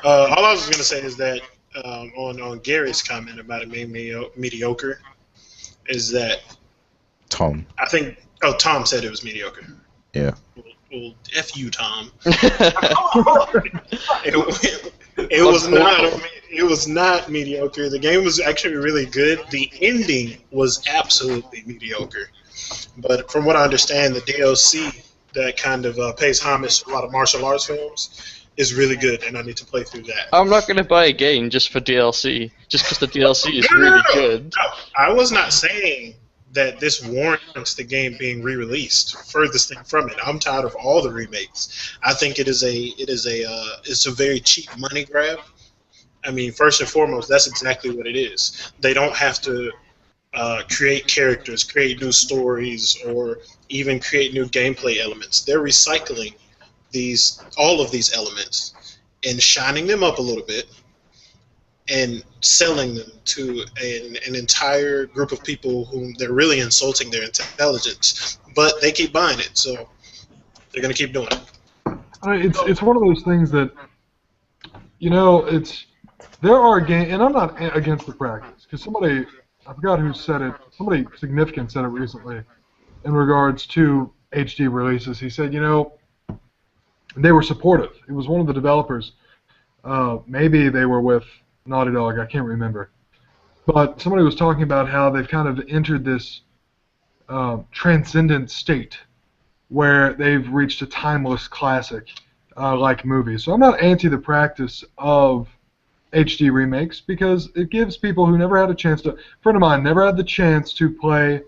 All I was going to say is that on Gary's comment about it being mediocre, is that Tom. I think Tom said it was mediocre. Yeah. Well, F you, Tom. It was not. It was not mediocre. The game was actually really good. The ending was absolutely mediocre. But from what I understand, the DLC that kind of pays homage to a lot of martial arts films is really good, and I need to play through that. I'm not going to buy a game just for DLC, just because the DLC is really good. No, I was not saying that this warrants the game being re-released. Furthest thing from it. I'm tired of all the remakes. I think it's a very cheap money grab. I mean, first and foremost, that's exactly what it is. They don't have to create characters, create new stories, or even create new gameplay elements. They're recycling all of these elements and shining them up a little bit and selling them to an entire group of people whom they're really insulting their intelligence, but they keep buying it, so they're going to keep doing it. It's one of those things that, there are games, and I'm not against the practice, because somebody, I forgot who said it, somebody significant said it recently in regards to HD releases. He said, they were supportive. It was one of the developers. Maybe they were with Naughty Dog, I can't remember. But somebody was talking about how they've kind of entered this transcendent state where they've reached a timeless classic like movies. So I'm not anti the practice of HD remakes because it gives people who never had a chance to. A friend of mine never had the chance to play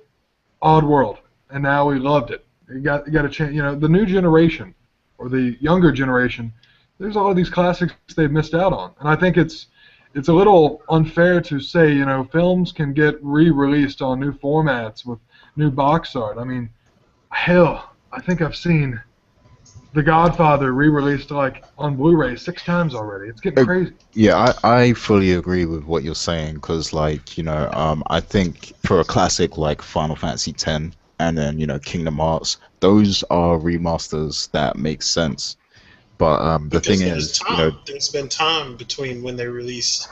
Oddworld, and now he loved it. He got a chance. The new generation or the younger generation, there's all of these classics they've missed out on, and I think it's a little unfair to say films can get re-released on new formats with new box art. I mean, hell, I think I've seen The Godfather re-released on Blu-ray 6 times already. It's getting crazy. Yeah, I fully agree with what you're saying because, I think for a classic like Final Fantasy X and then Kingdom Hearts, those are remasters that make sense. But the thing is, there's been time between when they released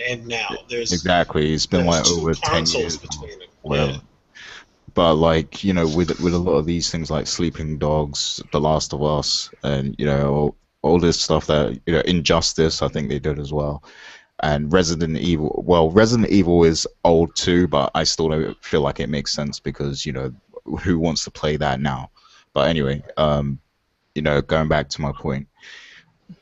and now. There's exactly, it's been like over 10 years between them. Well, Yeah. but with a lot of these things like Sleeping Dogs, The Last of Us, and all this stuff that Injustice, I think they did as well, and Resident Evil. Well, Resident Evil is old too, but I still don't feel like it makes sense because who wants to play that now? But anyway, going back to my point,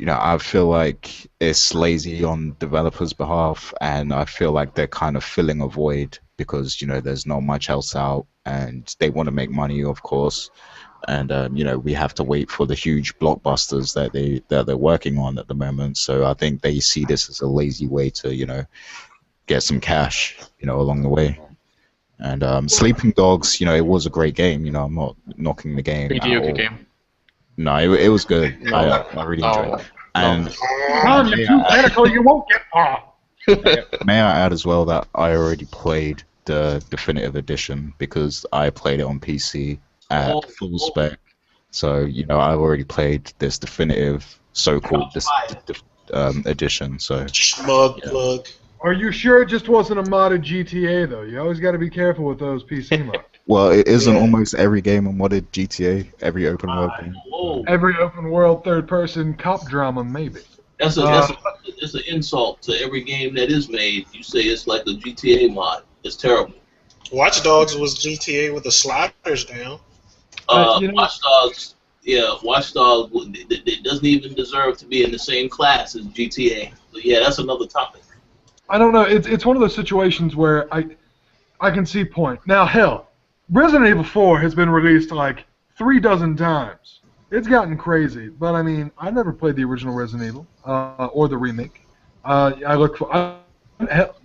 I feel like it's lazy on developers' behalf, and I feel like they're kind of filling a void because there's not much else out, and they want to make money, of course, and we have to wait for the huge blockbusters that they're working on at the moment. So I think they see this as a lazy way to get some cash along the way. And Sleeping Dogs, it was a great game. I'm not knocking the game at Mediocre all. game. No, it was good. I really enjoyed it. And Tom, you're too technical. You won't get far. may I add as well that I already played the definitive edition because I played it on PC at full spec. So I've already played this definitive so-called edition. So Smug plug. Are you sure it just wasn't a modded GTA though? You always got to be careful with those PC mods. well, it isn't almost every game a modded GTA, every open world game. Every open world third person cop drama, maybe. That's it's an insult to every game that is made. You say it's like a GTA mod. It's terrible. Watch Dogs was GTA with the sliders down. Watch Dogs, Watch Dogs it doesn't even deserve to be in the same class as GTA. But yeah, that's another topic. I don't know. It's one of those situations where I can see point. Now, hell, Resident Evil 4 has been released like 3 dozen times. It's gotten crazy, but I mean, I never played the original Resident Evil or the remake. I've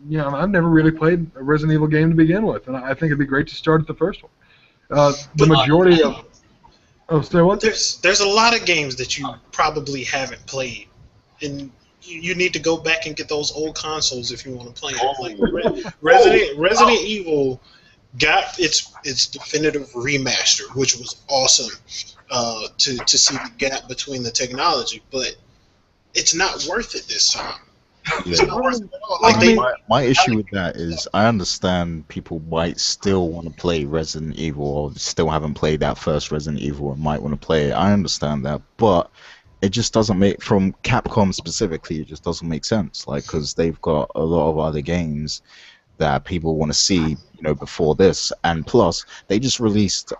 never really played a Resident Evil game to begin with, and I think it'd be great to start at the first one. The majority of say what? There's a lot of games that you probably haven't played, and you need to go back and get those old consoles if you want to play it. Like Resident Evil got its definitive remaster, which was awesome to see the gap between the technology, but it's not worth it this time. It's not worth it at all. Like my issue with that is I understand people might still want to play Resident Evil or still haven't played that first Resident Evil and might want to play it. I understand that, but it just doesn't make, from Capcom specifically, it just doesn't make sense. Like, because they've got a lot of other games that people want to see, before this, and plus they just released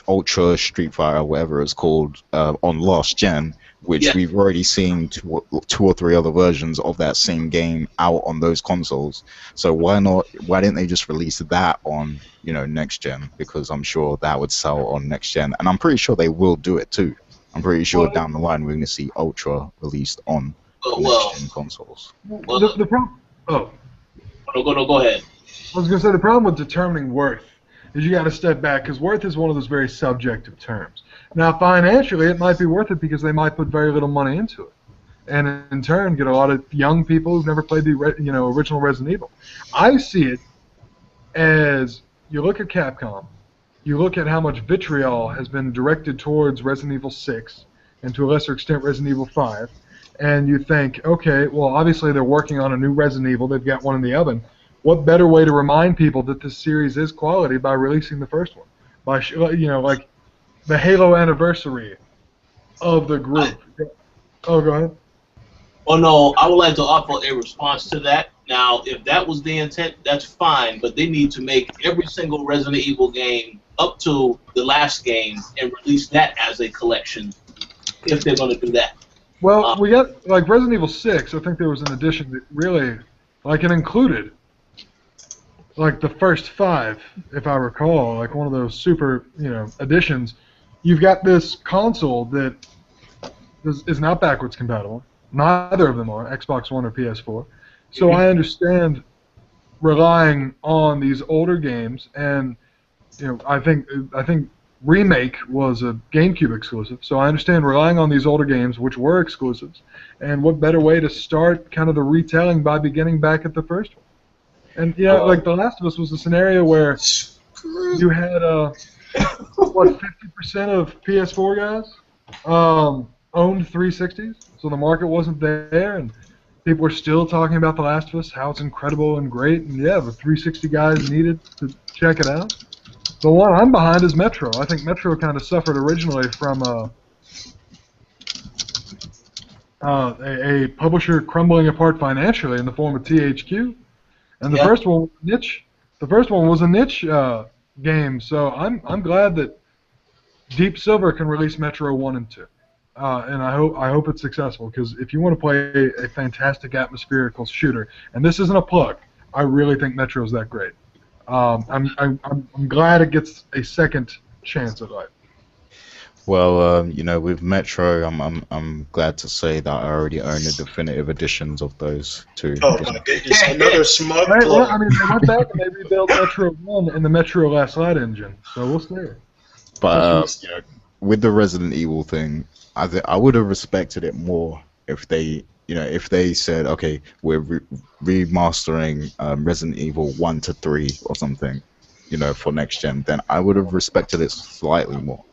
Ultra Street Fighter, whatever it's called, on last gen, which we've already seen two or three other versions of that same game out on those consoles. So why didn't they just release that on next gen? Because I'm sure that would sell on next gen, and I'm pretty sure they will do it too. I'm pretty sure down the line we're going to see Ultra released on next-gen consoles. The problem... Oh. No, go ahead. I was going to say, the problem with determining worth is you got to step back, because worth is one of those very subjective terms. Now, financially, it might be worth it because they might put very little money into it. and in turn get a lot of young people who've never played the original Resident Evil. I see it as you look at Capcom, you look at how much vitriol has been directed towards Resident Evil 6 and to a lesser extent Resident Evil 5, and you think, okay, well obviously they're working on a new Resident Evil, they've got one in the oven. What better way to remind people that this series is quality by releasing the first one? By like the Halo anniversary of the group. Oh, go ahead. Oh no, I would like to offer a response to that. Now, if that was the intent, that's fine, but they need to make every single Resident Evil game up to the last game and release that as a collection if they're going to do that. Well, we got, like, Resident Evil 6, I think there was an edition that really, like, it included, like, the first 5, if I recall, like one of those super, editions. You've got this console that is not backwards compatible. Neither of them are, Xbox One or PS4. So I understand relying on these older games, and I think Remake was a GameCube exclusive. So I understand relying on these older games, which were exclusives, and what better way to start kind of the retelling by beginning back at the first one. And like The Last of Us was a scenario where you had what 50% of PS4 guys owned 360s, so the market wasn't there, and people were still talking about The Last of Us, how it's incredible and great, and yeah, the 360 guys needed to check it out. The one I'm behind is Metro. I think Metro kind of suffered originally from a publisher crumbling apart financially in the form of THQ, and the first one was niche. The first one was a niche game, so I'm glad that Deep Silver can release Metro 1 and 2. And I hope it's successful, because if you want to play a fantastic atmospherical shooter, and this isn't a plug, I really think Metro's that great. I'm glad it gets a second chance at life. Well, with Metro, I'm glad to say that I already own the definitive editions of those two. Oh my goodness, another smug Right, well, plug. I mean, they went back and they rebuilt Metro 1 in the Metro Last Light engine, so we'll see. But with the Resident Evil thing, I would have respected it more if they, said, okay, we're remastering Resident Evil 1 to 3 or something, for next gen. Then I would have respected it slightly more.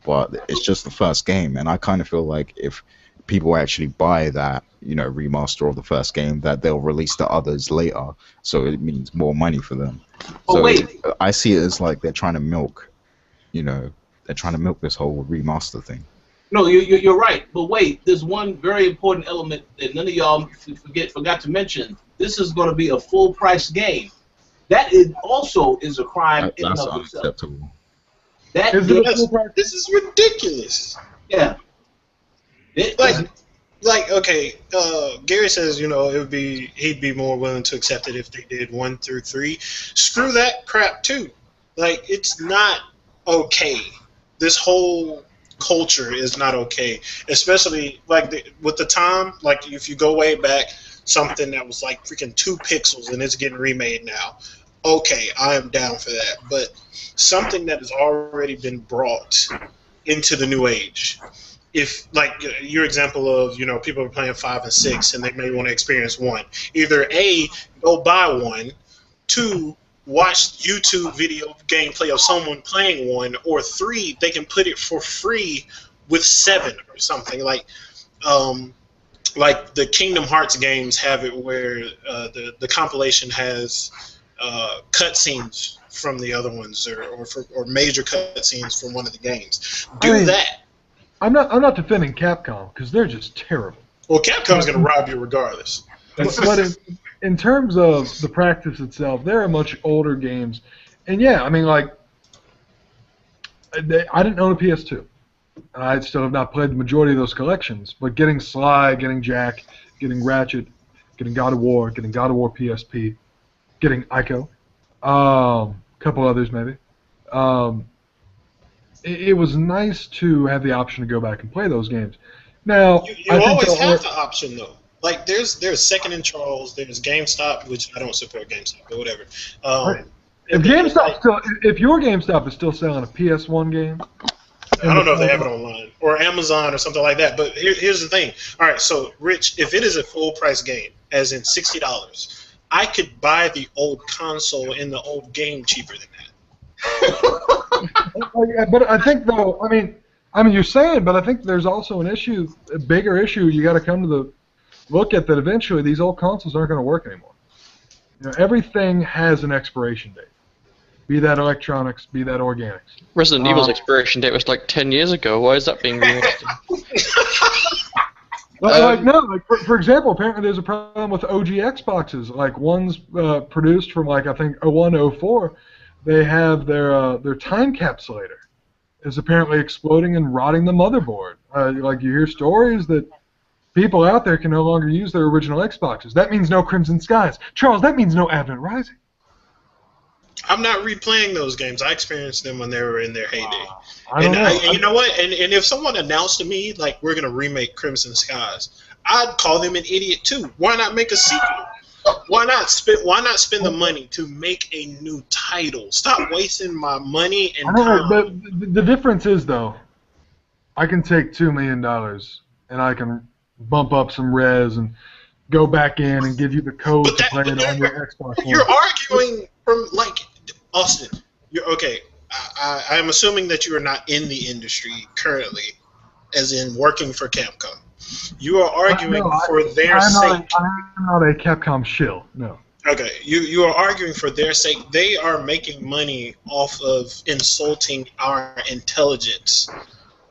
But it's just the first game, and I kind of feel like if people actually buy that, remaster of the first game, that they'll release the others later, so it means more money for them. But so wait. I see it as like they're trying to milk, this whole remaster thing. No, you're right. But wait, there's one very important element that none of y'all forgot to mention. This is going to be a full price game. That also is a crime in and That's of itself. unacceptable. This is ridiculous. Yeah. Okay, Gary says, he'd be more willing to accept it if they did 1 through 3. Screw that crap too. Like, it's not okay. This whole culture is not okay, especially with the time. Like, if you go way back, something that was like freaking 2 pixels and it's getting remade now. Okay, I am down for that. But something that has already been brought into the new age. If, like, your example of, people are playing 5 and 6 and they may want to experience 1. Either A, go buy 1, 2, watch YouTube video gameplay of someone playing 1, or 3, they can put it for free with 7 or something. Like the Kingdom Hearts games have it where the compilation has cutscenes from the other ones, or major cutscenes from one of the games. That. I'm not defending Capcom, because they're just terrible. Well, Capcom's going to rob you regardless. But in terms of the practice itself, there are much older games, and yeah, I mean, like, I didn't own a PS2. I still have not played the majority of those collections, but getting Sly, getting Jack, getting Ratchet, getting God of War PSP, getting Ico, a couple others maybe. It was nice to have the option to go back and play those games. Now, you always have the option though. Like there's Second and Charles, there's GameStop, which I don't support GameStop, but whatever. If GameStop if your GameStop is still selling a PS1 game, I don't know if they have it online or Amazon or something like that. But here's the thing. All right, so Rich, if it is a full price game, as in $60, I could buy the old console and the old game cheaper than that. But I think though, I mean, you're saying, but I think there's also an issue, a bigger issue. You got to come to the look at that. Eventually, these old consoles aren't going to work anymore. Everything has an expiration date. Be that electronics, be that organics. Resident Evil's expiration date was like 10 years ago. Why is that being remastered? For example, apparently there's a problem with OG Xboxes. Like ones produced from I think 01, 04, they have their time capsulator is apparently exploding and rotting the motherboard. You hear stories that people out there can no longer use their original Xboxes. That means no Crimson Skies. Charles, that means no Advent Rising. I'm not replaying those games. I experienced them when they were in their heyday. And you know what? And if someone announced to me we're gonna remake Crimson Skies, I'd call them an idiot too. Why not make a sequel? Why not spend the money to make a new title? Stop wasting my money and time. But the difference is though, I can take $2 million and I can bump up some res and go back in and give you the code to play it on your Xbox One. You're arguing from Austin. You're okay. I am assuming that you are not in the industry currently, as in working for Capcom. You are arguing for their sake. I'm not a Capcom shill. No. Okay, you are arguing for their sake. They are making money off of insulting our intelligence.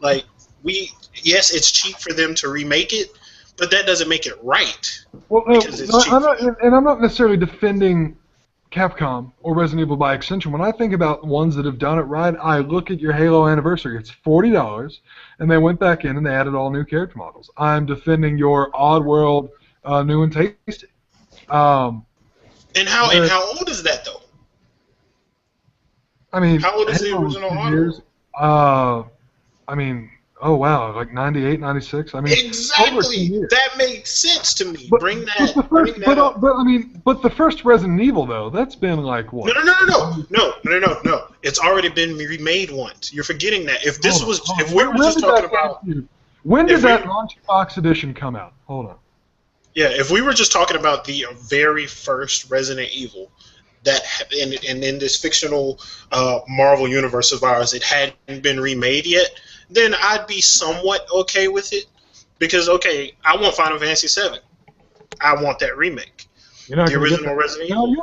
Yes, it's cheap for them to remake it, but that doesn't make it right. Well, I'm not necessarily defending Capcom or Resident Evil by extension. When I think about ones that have done it right, I look at your Halo Anniversary. It's $40, and they went back in and they added all new character models. I'm defending your Oddworld new and tasty. And how old is that though? I mean, how old is the original Oddworld? Oh wow, 98, 96. I mean, exactly. That makes sense to me. But the first Resident Evil though, that's been what? No. It's already been remade once. You're forgetting that. If we were just talking about, when did that Launchbox edition come out? Hold on. Yeah, if we were just talking about the very first Resident Evil, that in this fictional Marvel universe of ours, it hadn't been remade yet, then I'd be somewhat okay with it. Because, I want Final Fantasy VII. I want that remake. The original Resident Evil.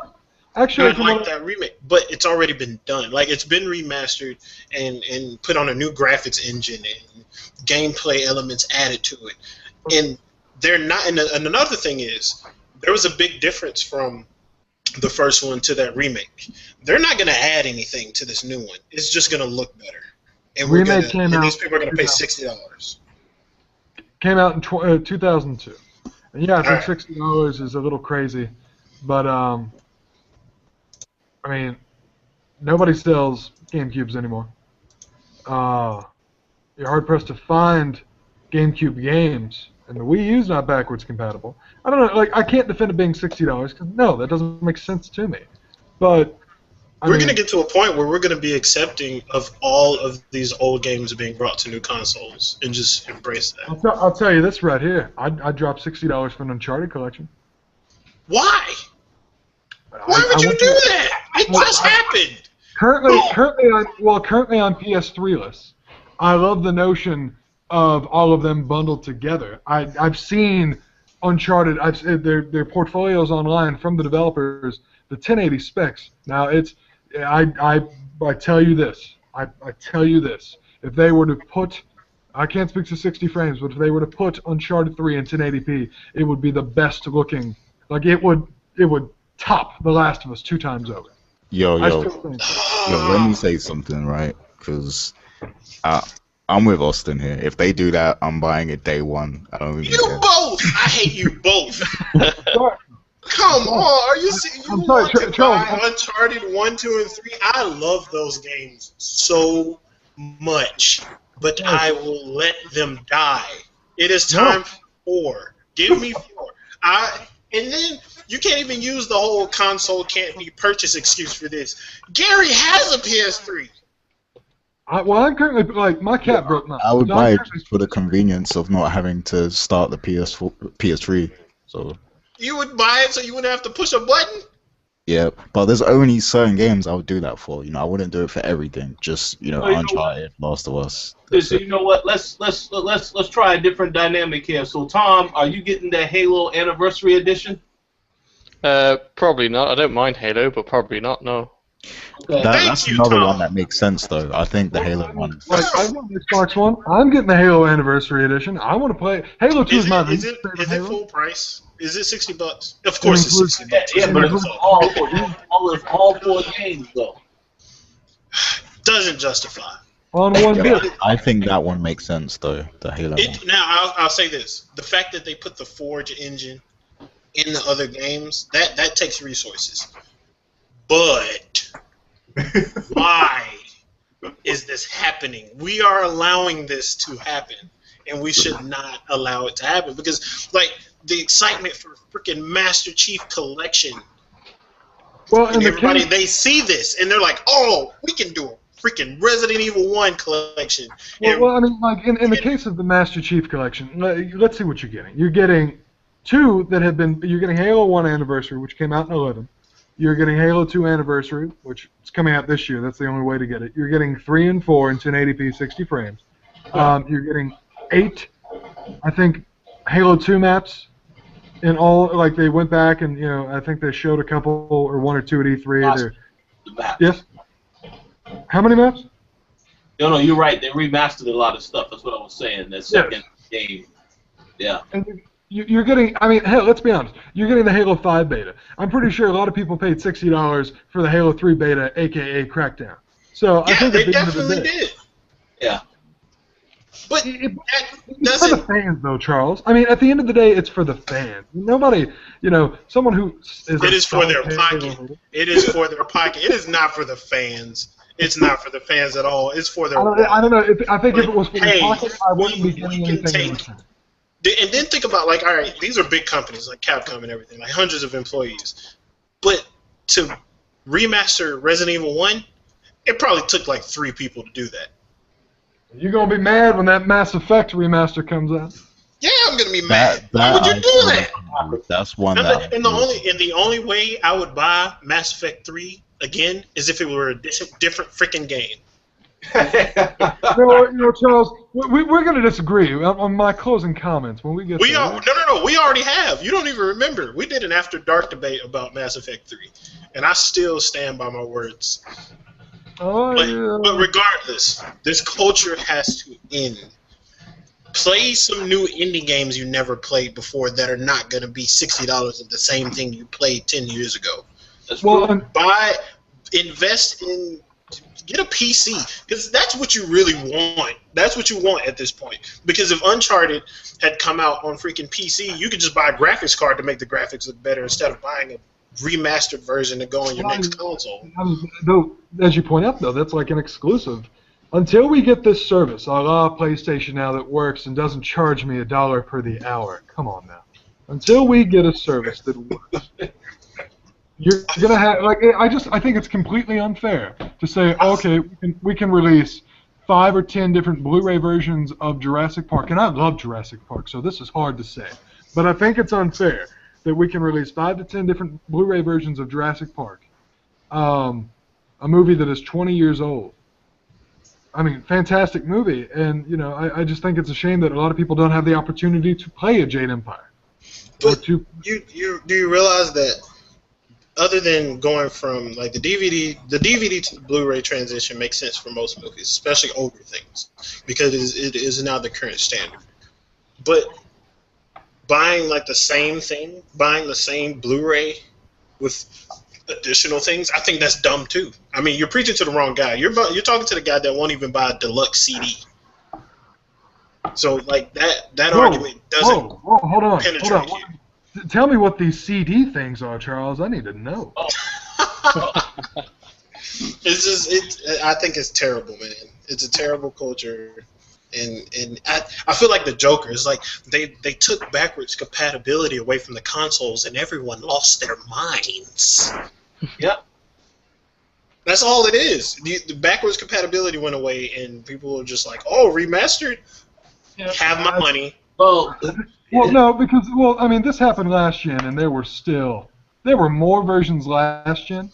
Actually, I like that remake, but it's already been done. It's been remastered and put on a new graphics engine and gameplay elements added to it. And they're not. And another thing is, there was a big difference from the first one to that remake. They're not going to add anything to this new one. It's just going to look better. And these people are going to pay $60. Came out in 2002. And yeah, I think $60 is a little crazy, but nobody sells GameCubes anymore. You're hard pressed to find GameCube games, and the Wii U's not backwards compatible. I don't know, I can't defend it being $60 because no, that doesn't make sense to me. But we're going to get to a point where we're going to be accepting of all of these old games being brought to new consoles and just embrace that. I'll tell you this right here. I'd drop $60 for an Uncharted collection. Why? Why would you do that? It just happened. Currently on PS3-less. I love the notion of all of them bundled together. I've seen Uncharted. Their portfolios online from the developers. The 1080 specs. Now I tell you this. I tell you this. If they were to put, I can't speak to 60 frames, but if they were to put Uncharted 3 in 1080p, it would be the best looking. It would top The Last of Us 2 times over. Yo, let me say something, right? Because I'm with Austin here. If they do that, I'm buying it day one. I don't even care. Both! I hate you both! Come on, are you serious? You want to buy Uncharted 1, 2, and 3? I love those games so much, but I will let them die. It is time for 4. Give me 4. And then you can't even use the whole console can't be purchased excuse for this. Gary has a PS3. I'm currently like my cat broke mine. I would So I'm buy it currently, just for the convenience of not having to start the PS4, PS3. So You would buy it so you wouldn't have to push a button? yeah, but there's only certain games I would do that for. I wouldn't do it for everything. Just Oh, you know what? Uncharted, Last of Us. So, That's so it. you know what? Let's try a different dynamic here. So Tom, are you getting the Halo Anniversary Edition? Probably not. I don't mind Halo, but probably not. No. Okay. That's Thank you, another one Tom. that makes sense though. I think the Halo I mean, one. like I've got the Xbox One. I'm getting the Halo Anniversary Edition. I want to play Halo 2 is my least favorite Is it Halo. full price? Is it $60? Of course, it's includes- $60. Yeah, but It it's includes- all 4 games though. Doesn't justify. On one Yeah, bit. I think that one makes sense though. The Halo one. Now, I'll say this: the fact that they put the Forge engine in the other games that takes resources. But why is this happening? We are allowing this to happen, and we should not allow it to happen because, like, the excitement for freaking Master Chief Collection Well, and in the everybody, case, they see this and they're like, "Oh, we can do a freaking Resident Evil 1 collection." And well, I mean, like in the case of the Master Chief Collection, let's see what you're getting. You're getting two that have been. You're getting Halo 1 Anniversary, which came out in 11. You're getting Halo 2 Anniversary, which is coming out this year. That's the only way to get it. You're getting 3 and 4 in 1080p, 60 frames. You're getting 8, I think, Halo 2 maps. In all, like they went back and I think they showed a couple or 1 or 2 at E3. The map. Yes. How many maps? No, you're right. They remastered a lot of stuff. That's what I was saying. That second game. Yeah. And you're getting, I mean, hell, let's be honest. You're getting the Halo 5 beta. I'm pretty sure a lot of people paid $60 for the Halo 3 beta, aka Crackdown. So I yeah, think they at the end of the definitely day, did. Yeah. But It- that it's for the doesn't. fans, though, Charles. I mean, at the end of the day, it's for the fans. Nobody, someone who is. It is for their solid pocket. Halo- It is for their pocket. It is not for the fans. It's not for the fans at all. It's for their. I don't know. I think if it was for Hey, their pocket, I wouldn't be we getting can anything in take- return. And then think about, like, all right, these are big companies like Capcom and everything, like hundreds of employees. But to remaster Resident Evil 1, it probably took like 3 people to do that. You're gonna be mad when that Mass Effect remaster comes out. Yeah, I'm gonna be mad. Why That would you I do feel that? like that's one And that. the only way I would buy Mass Effect 3 again is if it were a different freaking game. Charles, we're going to disagree on my closing comments when we get We there. are no. We already have. You don't even remember. We did an After Dark debate about Mass Effect 3, and I still stand by my words. Oh, But regardless, this culture has to end. Play some new indie games you never played before that are not going to be $60 of the same thing you played 10 years ago. That's well, true. Invest in, get a PC, because that's what you really want. That's what you want at this point. Because if Uncharted had come out on freaking PC, you could just buy a graphics card to make the graphics look better instead of buying a remastered version to go on your next console. though, as you point out, though, that's like an exclusive. Until we get this service, a la PlayStation now, that works and doesn't charge me $1 per the hour. Come on now. Until we get a service that works, you're gonna have I think it's completely unfair to say, okay, we can release 5 or 10 different Blu-ray versions of Jurassic Park, and I love Jurassic Park, so this is hard to say, but I think it's unfair that we can release 5 to 10 different Blu-ray versions of Jurassic Park, a movie that is 20 years old. I mean, fantastic movie, and I just think it's a shame that a lot of people don't have the opportunity to play a Jade Empire. But do you realize that other than going from like the DVD to the Blu-ray transition makes sense for most movies, especially older things, because it is now the current standard. But buying like the same thing, buying the same Blu-ray with additional things, I think that's dumb too. I mean, you're preaching to the wrong guy. You're talking to the guy that won't even buy a deluxe CD. So like that argument doesn't hold on. penetrate you. Tell me what these CD things are, Charles. I need to know. I think it's terrible, man. It's a terrible culture, and I feel like the Joker is like they took backwards compatibility away from the consoles, and everyone lost their minds. Yep. That's all it is. The backwards compatibility went away, and people were just like, "Oh, remastered? Yeah, Have my money." Well, Well, no, because I mean, this happened last gen, and there were more versions last gen,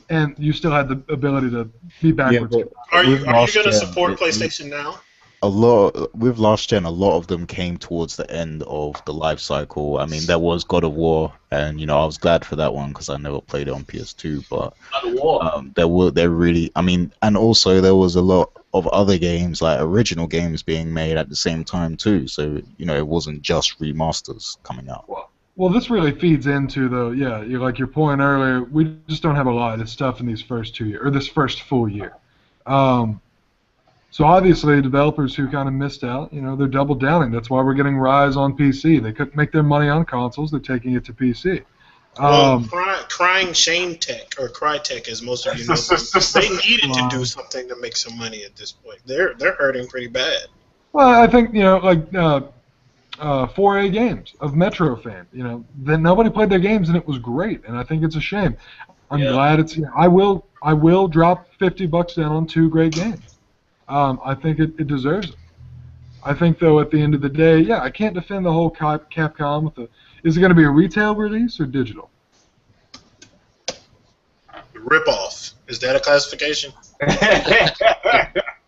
and you still had the ability to be Yeah, backwards. but Are you with going last to gen, support PlayStation now? with last gen, a lot of them came towards the end of the life cycle. I mean, there was God of War, and I was glad for that one because I never played it on PS2. But out of war. there really, I mean, and also there was a lot of other games, like original games, being made at the same time too. So it wasn't just remasters coming out. Well, this really feeds into like your point earlier. We just don't have a lot of stuff in these first 2 years, or this first full year. So obviously, developers who kind of missed out, they're double downing. That's why we're getting Rise on PC. They couldn't make their money on consoles. They're taking it to PC. Well, crying Shame Tech, or Crytek, as most of you know, they needed to do something to make some money at this point. They're hurting pretty bad. Well, I think 4A Games of Metro fame. Then nobody played their games and it was great, and I think it's a shame. I'm glad it's. I will drop $50 down on 2 great games. I think it deserves it. I think though at the end of the day, I can't defend the whole Capcom with the. Is it going to be a retail release or digital? Rip-off. Is that a classification? I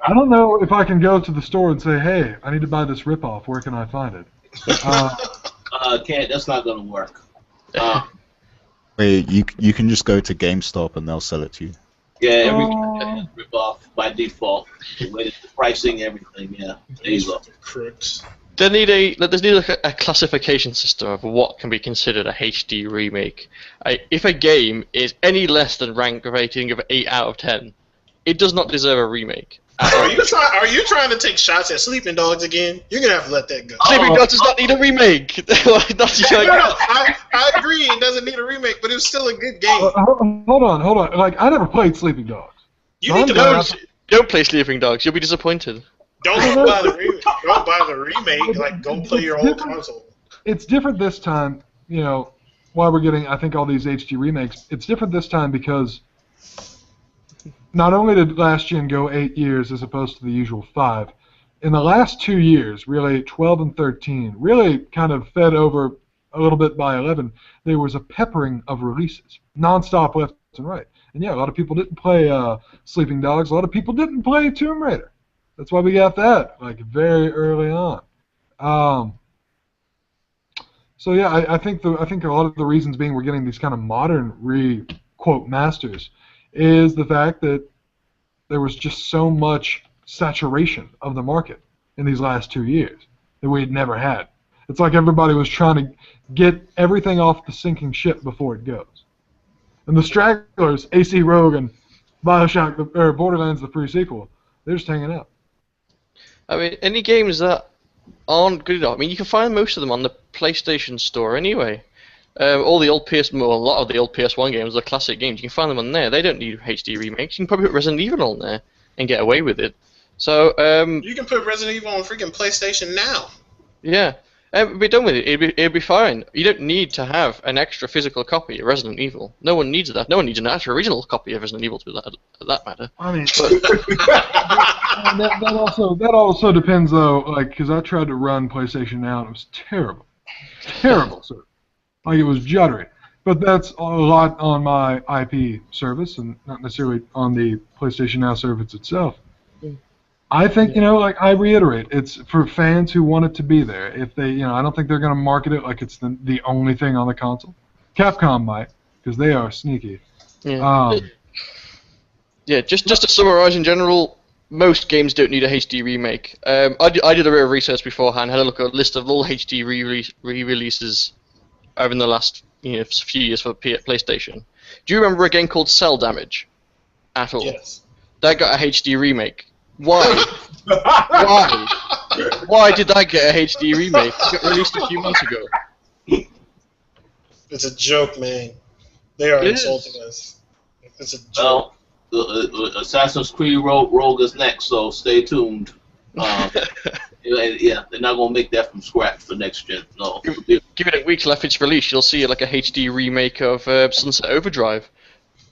don't know if I can go to the store and say, hey, I need to buy this rip-off. Where can I find it? Can't. That's not gonna work. Wait, you can just go to GameStop and they'll sell it to you. Yeah, everything rip off by default. The way the pricing, everything. Yeah, there you go. Crooks. They need a classification system of what can be considered a HD remake. If a game is any less than rank rating of 8 out of 10, it does not deserve a remake. Are you trying to take shots at Sleeping Dogs again? You're gonna have to let that go. Sleeping Dogs does not need a remake. I agree, it doesn't need a remake, but it's still a good game. Hold on. Like, I never played Sleeping Dogs. You need to don't play Sleeping Dogs. You'll be disappointed. Don't buy the remake. Don't buy the remake. Like, go play your old console. It's different this time. Why we're getting, I think, all these HD remakes. It's different this time because not only did last gen go 8 years as opposed to the usual 5, in the last 2 years, really 12 and 13, really kind of fed over a little bit by 11. There was a peppering of releases, nonstop left and right. And a lot of people didn't play Sleeping Dogs. A lot of people didn't play Tomb Raider. That's why we got that very early on. So I think a lot of the reasons being we're getting these kind of modern quote masters is the fact that there was just so much saturation of the market in these last 2 years that we had never had. It's like everybody was trying to get everything off the sinking ship before it goes. And the stragglers, AC Rogue and Bioshock or Borderlands the pre-sequel, they're just hanging out. I mean, any games that aren't good enough. I mean, you can find most of them on the PlayStation Store anyway. All the old a lot of the old PS1 games, the classic games, you can find them on there. They don't need HD remakes. You can probably put Resident Evil on there and get away with it. So you can put Resident Evil on freaking PlayStation now. Yeah, be done with it. It'd be fine. You don't need to have an extra physical copy of Resident Evil. No one needs that. No one needs an actual original copy of Resident Evil to that matter. I mean, that also depends though, because I tried to run PlayStation Now and it was terrible, sir. Like it was juddery. But that's a lot on my IP service and not necessarily on the PlayStation Now service itself. I think, I reiterate, it's for fans who want it to be there. If they, I don't think they're going to market it like it's the only thing on the console. Capcom might, because they are sneaky. Yeah. Just to summarize in general, most games don't need a HD remake. I did a bit of research beforehand, had a look at a list of all HD re-releases over the last few years for PlayStation. Do you remember a game called Cell Damage? At all? Yes. That got a HD remake. Why? Why? Why did that get a HD remake? It got released a few months ago. It's a joke, man. They are insulting us. It's a joke. Well, Assassin's Creed Rogue is next, so stay tuned. They're not gonna make that from scratch for next gen. No. Give it a week left its release, you'll see like a HD remake of Sunset Overdrive.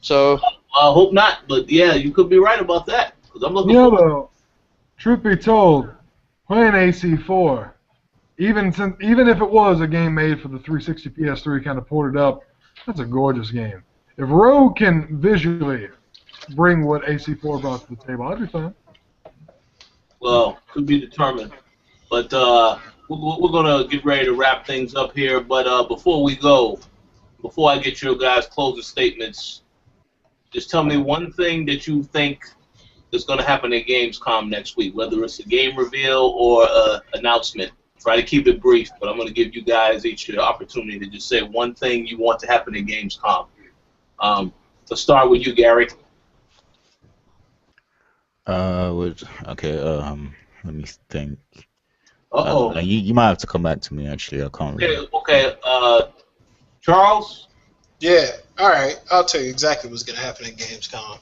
So I hope not, but yeah, you could be right about that. Because I'm looking You know, forward. though, truth be told, playing AC4, even if it was a game made for the 360 PS3 kind of ported up, that's a gorgeous game. If Rogue can visually bring what AC4 brought to the table, I'd be fine. Well, to be determined. But we're gonna get ready to wrap things up here. But before we go, before I get your guys' closing statements, just tell me one thing that you think is going to happen at Gamescom next week, whether it's a game reveal or an announcement. Try to keep it brief, but I'm going to give you guys each the opportunity to just say one thing you want to happen at Gamescom. Let's start with you, Gary. Okay. Let me think. Uh-oh. You might have to come back to me. Actually, I can't really. Okay. Charles? Yeah, all right. I'll tell you exactly what's going to happen at Gamescom.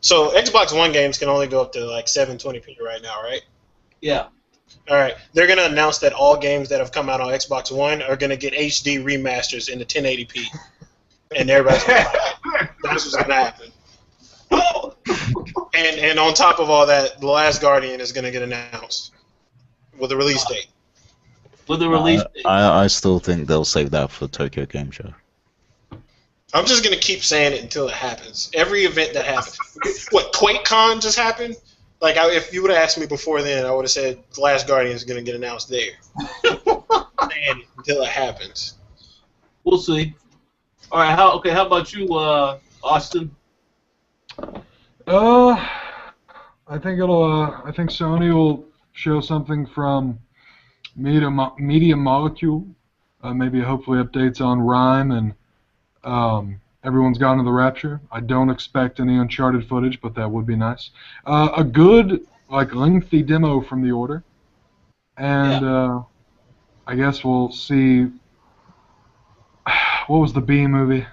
So Xbox One games can only go up to like 720p right now, right? Yeah. All right. They're going to announce that all games that have come out on Xbox One are going to get HD remasters into 1080p. And everybody's going to buy it. That's what's going to happen. And on top of all that, The Last Guardian is going to get announced with a release date. With the release date. I still think they'll save that for Tokyo Game Show. I'm just going to keep saying it until it happens. Every event that happens. What, QuakeCon just happened? Like, if you would have asked me before then, I would have said The Last Guardian is going to get announced there. Saying it until it happens. We'll see. All right. How about you, Austin? I think I think Sony will show something from Media Molecule. Maybe hopefully updates on Rhyme and Everyone's Gone to the Rapture. I don't expect any Uncharted footage, but that would be nice. A good, lengthy demo from The Order. And I guess we'll see. What was the B movie?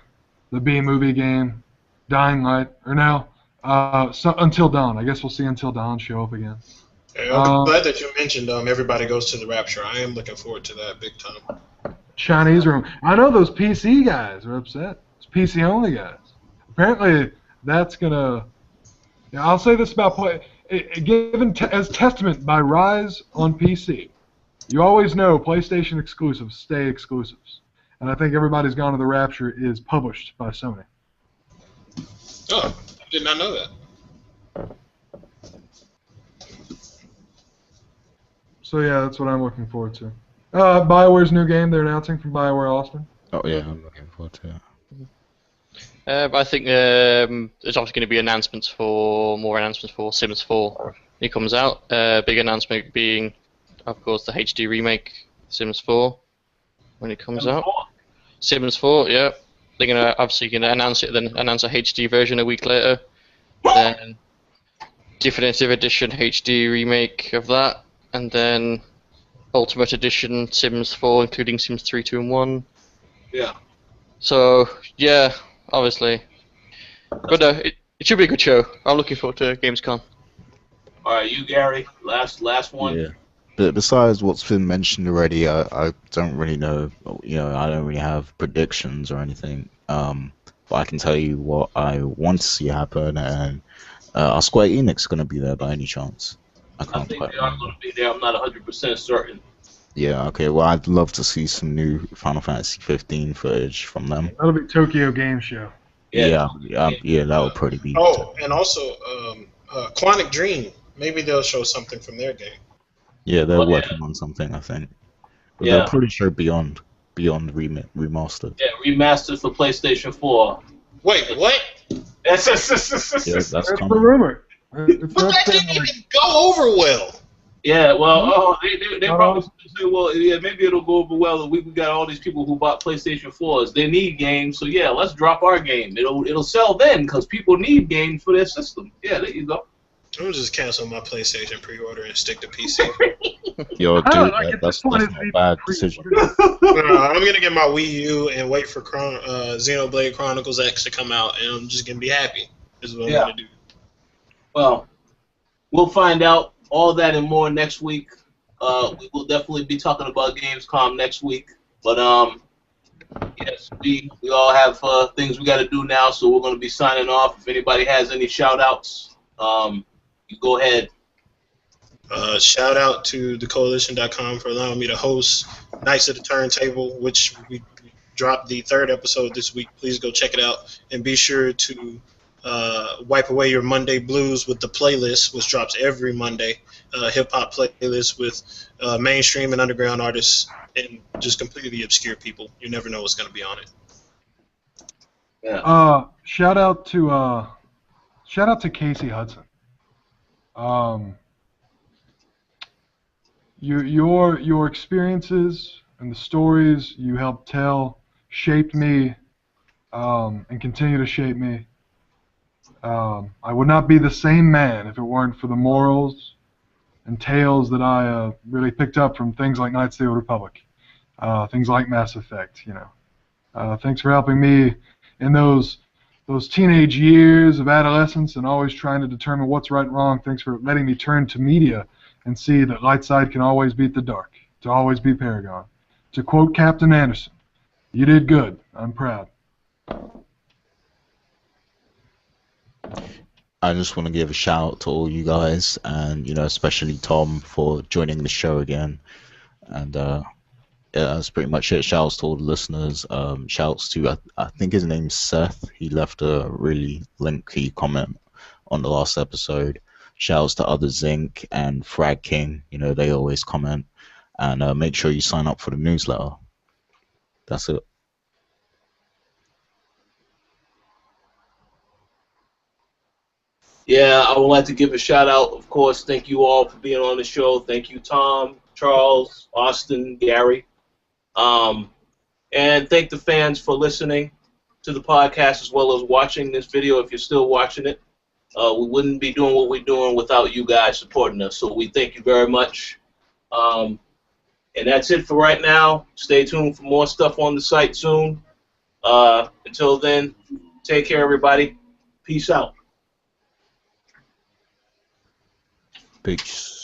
The B movie game? Dying Light. Or no? Until Dawn. I guess we'll see Until Dawn show up again. Hey, I'm glad that you mentioned Everybody Goes to the Rapture. I am looking forward to that big time. Chinese room. I know those PC guys are upset. It's PC only guys. Apparently, that's gonna. Yeah, I'll say this about play. Given as testament by Rise on PC, you always know PlayStation exclusives stay exclusives, and I think Everybody's Gone to the Rapture is published by Sony. Oh, I did not know that. So yeah, that's what I'm looking forward to. BioWare's new game they're announcing from BioWare Austin. Oh yeah, I'm looking forward to it. I think there's obviously going to be more announcements for Sims 4 when it comes out. Big announcement being, of course, the HD remake Sims 4 when it comes out. Sims 4, yeah. They're gonna announce it, then announce a HD version a week later. Then Definitive Edition HD remake of that, and then Ultimate Edition Sims 4, including Sims 3, 2, and 1. Yeah. So yeah, obviously, but it should be a good show. I'm looking forward to Gamescom. All right, you, Gary. Last one. Yeah. But besides what's been mentioned already, I don't really know. I don't really have predictions or anything. But I can tell you what I want to see happen, and are Square Enix going to be there by any chance? I think they are going to be there. I'm not 100% certain. Yeah, okay. Well, I'd love to see some new Final Fantasy 15 footage from them. That'll be Tokyo Game Show. Yeah, that would probably be. Oh, and also Quantic Dream. Maybe they'll show something from their game. Yeah, they're working on something, I think. But they're pretty sure Beyond remastered. Yeah, remastered for PlayStation 4. Wait, what? Yes, that's That's the coming. rumor. But that didn't even go over well. Yeah, well, they probably say, well, yeah, maybe it'll go over well. We got all these people who bought PlayStation 4s. They need games, so yeah, let's drop our game. It'll sell then because people need games for their system. Yeah, there you go. I'm just cancel my PlayStation pre-order and stick to PC. Yo, dude, that's not a bad decision. I'm gonna get my Wii U and wait for Xenoblade Chronicles X to come out, and I'm just gonna be happy. This is what I'm gonna do. Well, we'll find out all that and more next week. We will definitely be talking about Gamescom next week. But Yes, we all have things we got to do now, so we're going to be signing off. If anybody has any shout outs, you go ahead. Shout out to thecoalition.com for allowing me to host Nights at the Turntable, which we dropped the third episode this week. Please go check it out. And be sure to wipe away your Monday blues with the playlist, which drops every Monday. Hip hop playlist with mainstream and underground artists and just completely obscure people. You never know what's going to be on it. Yeah. Shout out to Casey Hudson. Your experiences and the stories you helped tell shaped me, and continue to shape me. I would not be the same man if it weren't for the morals and tales that I really picked up from things like Knights of the Old Republic, things like Mass Effect. Thanks for helping me in those teenage years of adolescence and always trying to determine what's right and wrong. Thanks for letting me turn to media and see that light side can always beat the dark, to always be Paragon. To quote Captain Anderson, you did good. I'm proud. I just want to give a shout out to all you guys, and especially Tom for joining the show again. And yeah, that's pretty much it. Shouts to all the listeners. Shouts to I think his name's Seth. He left a really lengthy comment on the last episode. Shouts to other Zinc and Frag King. They always comment. And make sure you sign up for the newsletter. That's it. Yeah, I would like to give a shout out, of course. Thank you all for being on the show. Thank you, Tom, Charles, Austin, Gary. And thank the fans for listening to the podcast as well as watching this video if you're still watching it. We wouldn't be doing what we're doing without you guys supporting us. So we thank you very much. And that's it for right now. Stay tuned for more stuff on the site soon. Until then, take care, everybody. Peace out. Peace.